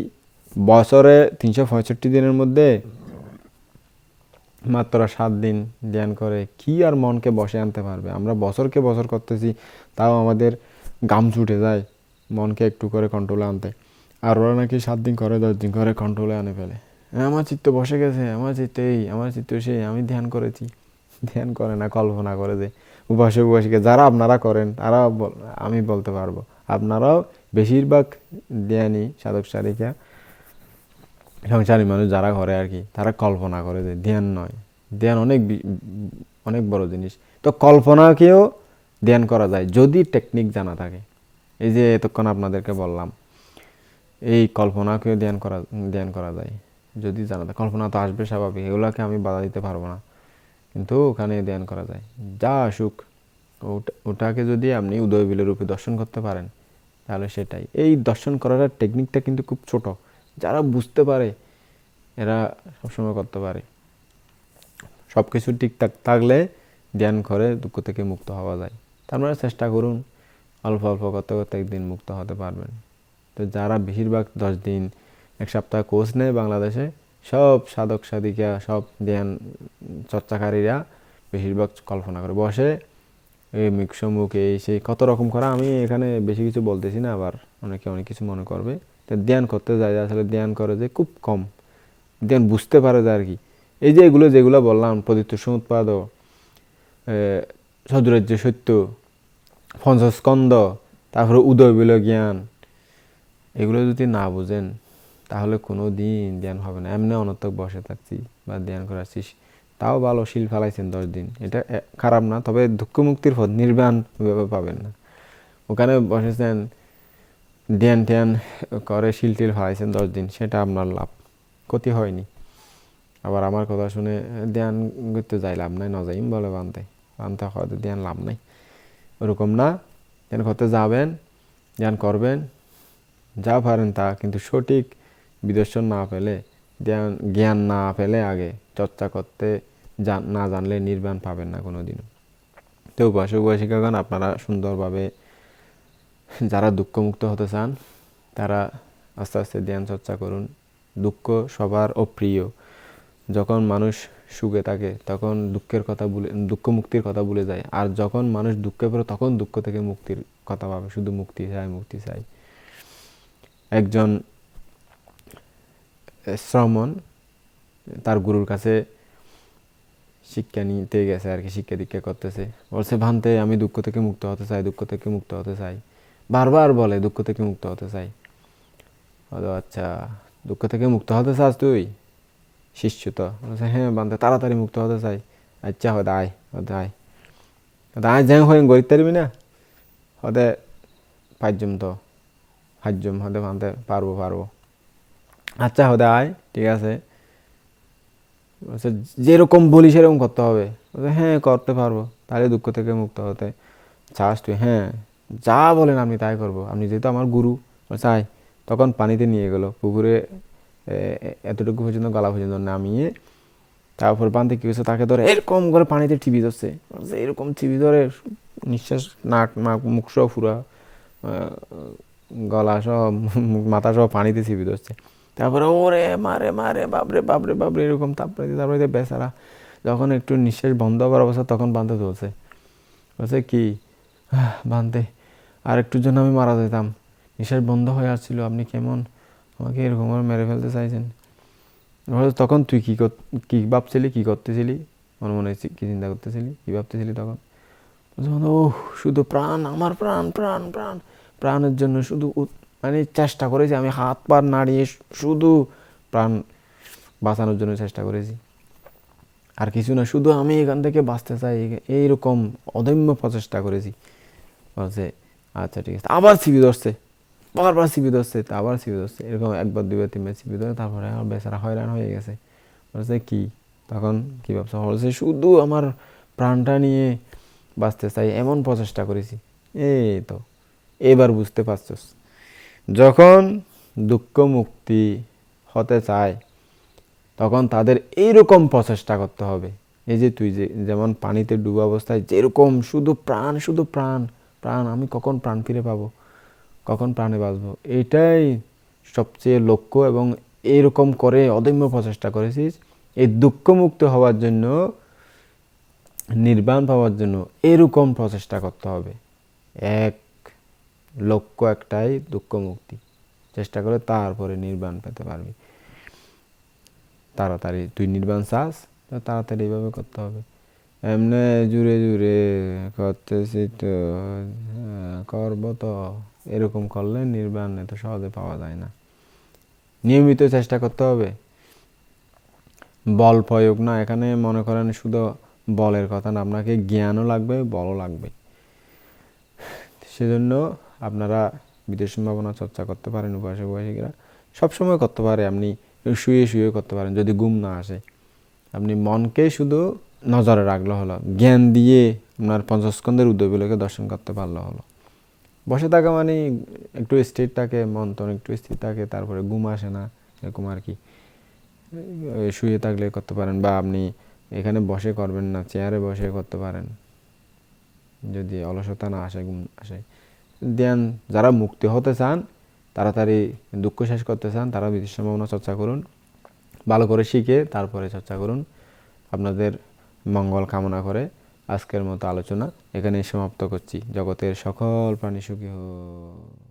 বছরে 365 দিনের মধ্যে মাত্র 7 দিন ধ্যান করে কি আর মনকে বসে আনতে পারবে? আমরা বছরকে বছর করতেছি, তাও আমাদের ঘাম ছুটে যায় মনকে একটু করে কন্ট্রোলে আনতে। আর ওরা নাকি 7 দিন করে 10 দিন করে কন্ট্রোলে আনে ফেলে। আমার চিত্ত বসে গেছে, আমার চিত্ত এই, আমার চিত্ত সেই, আমি ধ্যান করেছি। ধ্যান করে না, কল্পনা করে যে উপাসক উপাসিকা যারা আপনারা করেন তারা আমি বলতে পারবো আপনারাও বেশিরভাগ ধ্যানী সাধক সাধিকা সংসারী মানুষ যারা করে আর কি, তারা কল্পনা করে যে ধ্যান নয়, ধ্যান অনেক অনেক বড় জিনিস। তো কল্পনাকেও ধ্যান করা যায় যদি টেকনিক জানা থাকে। এই যে এতক্ষণ আপনাদেরকে বললাম, এই কল্পনাকেও ধ্যান করা যায় যদি জানা থাকে। কল্পনা তো আসবে স্বাভাবিক, এগুলোকে আমি বাধা দিতে পারবো না, কিন্তু ওখানে ধ্যান করা যায়। যা আসুক ওটাকে যদি আপনি উদয়বিলের রূপে দর্শন করতে পারেন তাহলে সেটাই। এই দর্শন করার টেকনিকটা কিন্তু খুব ছোট, যারা বুঝতে পারে এরা সবসময় করতে পারে। সব কিছু ঠিকঠাক থাকলে ধ্যান করে দুঃখ থেকে মুক্ত হওয়া যায়। তার মানে চেষ্টা করুন, অল্প অল্প করতে করতে একদিন মুক্ত হতে পারবেন। তো যারা বেশিরভাগ 10 দিন 1 সপ্তাহ কোর্স নেয় বাংলাদেশে, সব সাধক সাধিকা সব ধ্যান চর্চাকারীরা বেশিরভাগ কল্পনা করে বসে, এই মুখ এই সেই কত রকম করা। আমি এখানে বেশি কিছু বলতেছি না, আবার অনেকে অনেক কিছু মনে করবে। তো ধ্যান করতে যায় আসলে ধ্যান করে যে খুব কম, ধ্যান বুঝতে পারে যে আর কি। এই যে এগুলো যেগুলো বললাম, প্রদীপ্ত সমুৎপাদ, সদুরাজ্য সত্য, পঞ্চস্কন্ধ, তারপরে উদয়বিল জ্ঞান, এগুলো যদি না বুঝেন তাহলে কোনো দিন ধ্যান হবে না। এমনি অনর্থক বসে থাকছি বা ধ্যান করাচ্ছিস, তাও ভালো শিল ফেলাইছেন 10 দিন, এটা খারাপ না। তবে দুঃখ মুক্তির পথ নির্বাণ ওইভাবে পাবেন না। ওখানে বসেছেন ধ্যান ট্যান করে শিল টিল ফেলাইছেন 10 দিন, সেটা আপনার লাভ, ক্ষতি হয়নি। আবার আমার কথা শুনে ধ্যান করতে যাই লাভ নাই, নজাইম বলে বানতে বানতে হয়তো ধ্যান লাভ নাই, ওরকম না। ধ্যান করতে যাবেন, ধ্যান করবেন, যা পারেন তা, কিন্তু সঠিক বিদর্শন না পেলে, জ্ঞান না পেলে আগে চর্চা করতে না জানলে নির্বাণ পাবেন না কোনোদিনও। তো উপাসক উপাসিকাগণ, আপনারা সুন্দরভাবে যারা দুঃখমুক্ত হতে চান তারা আস্তে আস্তে ধ্যান চর্চা করুন। দুঃখ সবার অপ্রিয়। যখন মানুষ সুখে থাকে তখন দুঃখ মুক্তির কথা ভুলে যায়, আর যখন মানুষ দুঃখে পড়ে তখন দুঃখ থেকে মুক্তির কথা ভাবে, শুধু মুক্তি চাই মুক্তি চাই। একজন শ্রমণ তার গুরুর কাছে শিক্ষা নিতে গেছে আর কি, শিক্ষা দীক্ষা করতেছে, বলছে ভান্তে আমি দুঃখ থেকে মুক্ত হতে চাই, দুঃখ থেকে মুক্ত হতে চাই, বারবার বলে দুঃখ থেকে মুক্ত হতে চাই। আচ্ছা, দুঃখ থেকে মুক্ত হতে চাস তুই? শিষ্য তো বলছে হ্যাঁ বান্ধে তাড়াতাড়ি মুক্ত হতে চাই। আচ্ছা হতে আয়, হতে আয়, আয় যাই হয়ে গড়িতে পারবি না, হতে পাঁচজম তো পাঁচজম হতে বান্ধে পারবো পারবো। আচ্ছা হতে আয়, ঠিক আছে, যেরকম বলি সেরকম করতে হবে। হ্যাঁ করতে পারবো, তাহলে দুঃখ থেকে মুক্ত হতে চাস তুই? হ্যাঁ যা বলেন আমি তাই করবো, আপনি যেহেতু আমার গুরু। চাই, তখন পানিতে নিয়ে গেল, পুকুরে এতটুকু পর্যন্ত গলা পর্যন্ত নামিয়ে, তারপর বান্ধে কি হয়েছে, তাকে ধরে এরকম করে পানিতে টিপি ধরছে, এরকম টিপি ধরে নিঃশ্বাস নাক মুখ সহ পুরা গলা সহ মাথা সহ পানিতে চিপি ধরছে। তারপরে ওরে মারে মারে বাবরে বাবরে বাবরে এরকম, তারপরে বেচারা যখন একটু নিঃশ্বাস বন্ধ হবার অবস্থা তখন বাঁধতে ধরছে, বলছে কি বাঁধতে আর একটুর জন্য আমি মারা যেতাম, নিঃশ্বাস বন্ধ হয়ে আসছিল, আপনি কেমন আমাকে এরকম করে মেরে ফেলতে চাইছেন? তখন তুই কি ভাবছিলি, কি করতেছিলি, মনে মনে কি চিন্তা করতেছিলি, কি ভাবতেছিলি তখন? ও শুধু প্রাণ, আমার প্রাণ প্রাণ প্রাণ, প্রাণের জন্য শুধু মানে চেষ্টা করেছি, আমি হাত পা নাড়িয়ে শুধু প্রাণ বাঁচানোর জন্য চেষ্টা করেছি, আর কিছু না, শুধু আমি এখান থেকে বাঁচতে চাই, এইরকম অদম্য প্রচেষ্টা করেছি। বলছে আচ্ছা ঠিক আছে, আবার ছিপি ধরছে, বারবার চিপে ধরছে, তা আবার চিপে ধরছে, এরকম একবার দুইবার তিনবার চিপে ধরে তারপরে আমার বেচারা হয়রান হয়ে গেছে। বলছে কি, তখন কি ভাবছে, বলছে শুধু আমার প্রাণটা নিয়ে বাঁচতে চাই, এমন প্রচেষ্টা করেছি। এই তো এবার বুঝতে পারছস, যখন দুঃখ মুক্তি হতে চায় তখন তাদের এইরকম প্রচেষ্টা করতে হবে। এই যে তুই যেমন পানিতে ডুবা অবস্থায় যেরকম শুধু প্রাণ, শুধু প্রাণ, প্রাণ, আমি কখন প্রাণ ফিরে পাবো, কখন প্রাণে বাঁচবো, এইটাই সবচেয়ে লক্ষ্য। এবং এরকম করে অদম্য প্রচেষ্টা করেছিস এই দুঃখমুক্ত হওয়ার জন্য, নির্বাণ পাওয়ার জন্য এরকম প্রচেষ্টা করতে হবে। এক লক্ষ্য একটাই, দুঃখ মুক্তি। চেষ্টা করে তারপরে নির্বাণ পেতে পারবি। তাড়াতাড়ি তুই নির্বাণ চাস, তাড়াতাড়ি এইভাবে করতে হবে। এমনি জুড়ে জুড়ে করতেছি তো, করবো তো, এরকম করলে নির্বাণ এত সহজে পাওয়া যায় না। নিয়মিত চেষ্টা করতে হবে। বল প্রয়োগ না, এখানে মনে করেন শুধু বলের কথা না, আপনাকে জ্ঞানও লাগবে, বলও লাগবে। সেজন্য আপনারা বিদেশ সম্ভাবনা চর্চা করতে পারেন। উপাসক উপাসিকরা সবসময় করতে পারে, আপনি শুয়ে শুয়ে করতে পারেন যদি ঘুম না আসে। আপনি মনকে শুধু নজরে রাখলে হলো, জ্ঞান দিয়ে আপনার পঞ্চস্কন্ধের উদয়গুলোকে দর্শন করতে পারলে হলো। বসে থাকা মানে একটু স্থির থাকে, মন তো একটু স্থির থাকে, তারপরে ঘুম আসে না, এরকম আর কি। শুয়ে থাকলে করতে পারেন, বা আপনি এখানে বসে করবেন না, চেয়ারে বসে করতে পারেন যদি অলসতা না আসে, ঘুম আসে। ধ্যান যারা মুক্তি হতে চান, তাড়াতাড়ি দুঃখ শেষ করতে চান, তারা বিদেশ সম্ভাবনা চর্চা করুন, ভালো করে শিখে তারপরে চর্চা করুন। আপনাদের মঙ্গল কামনা করে আজকের মতো আলোচনা এখানেই সমাপ্ত করছি। জগতের সকল প্রাণী সুখী হোক।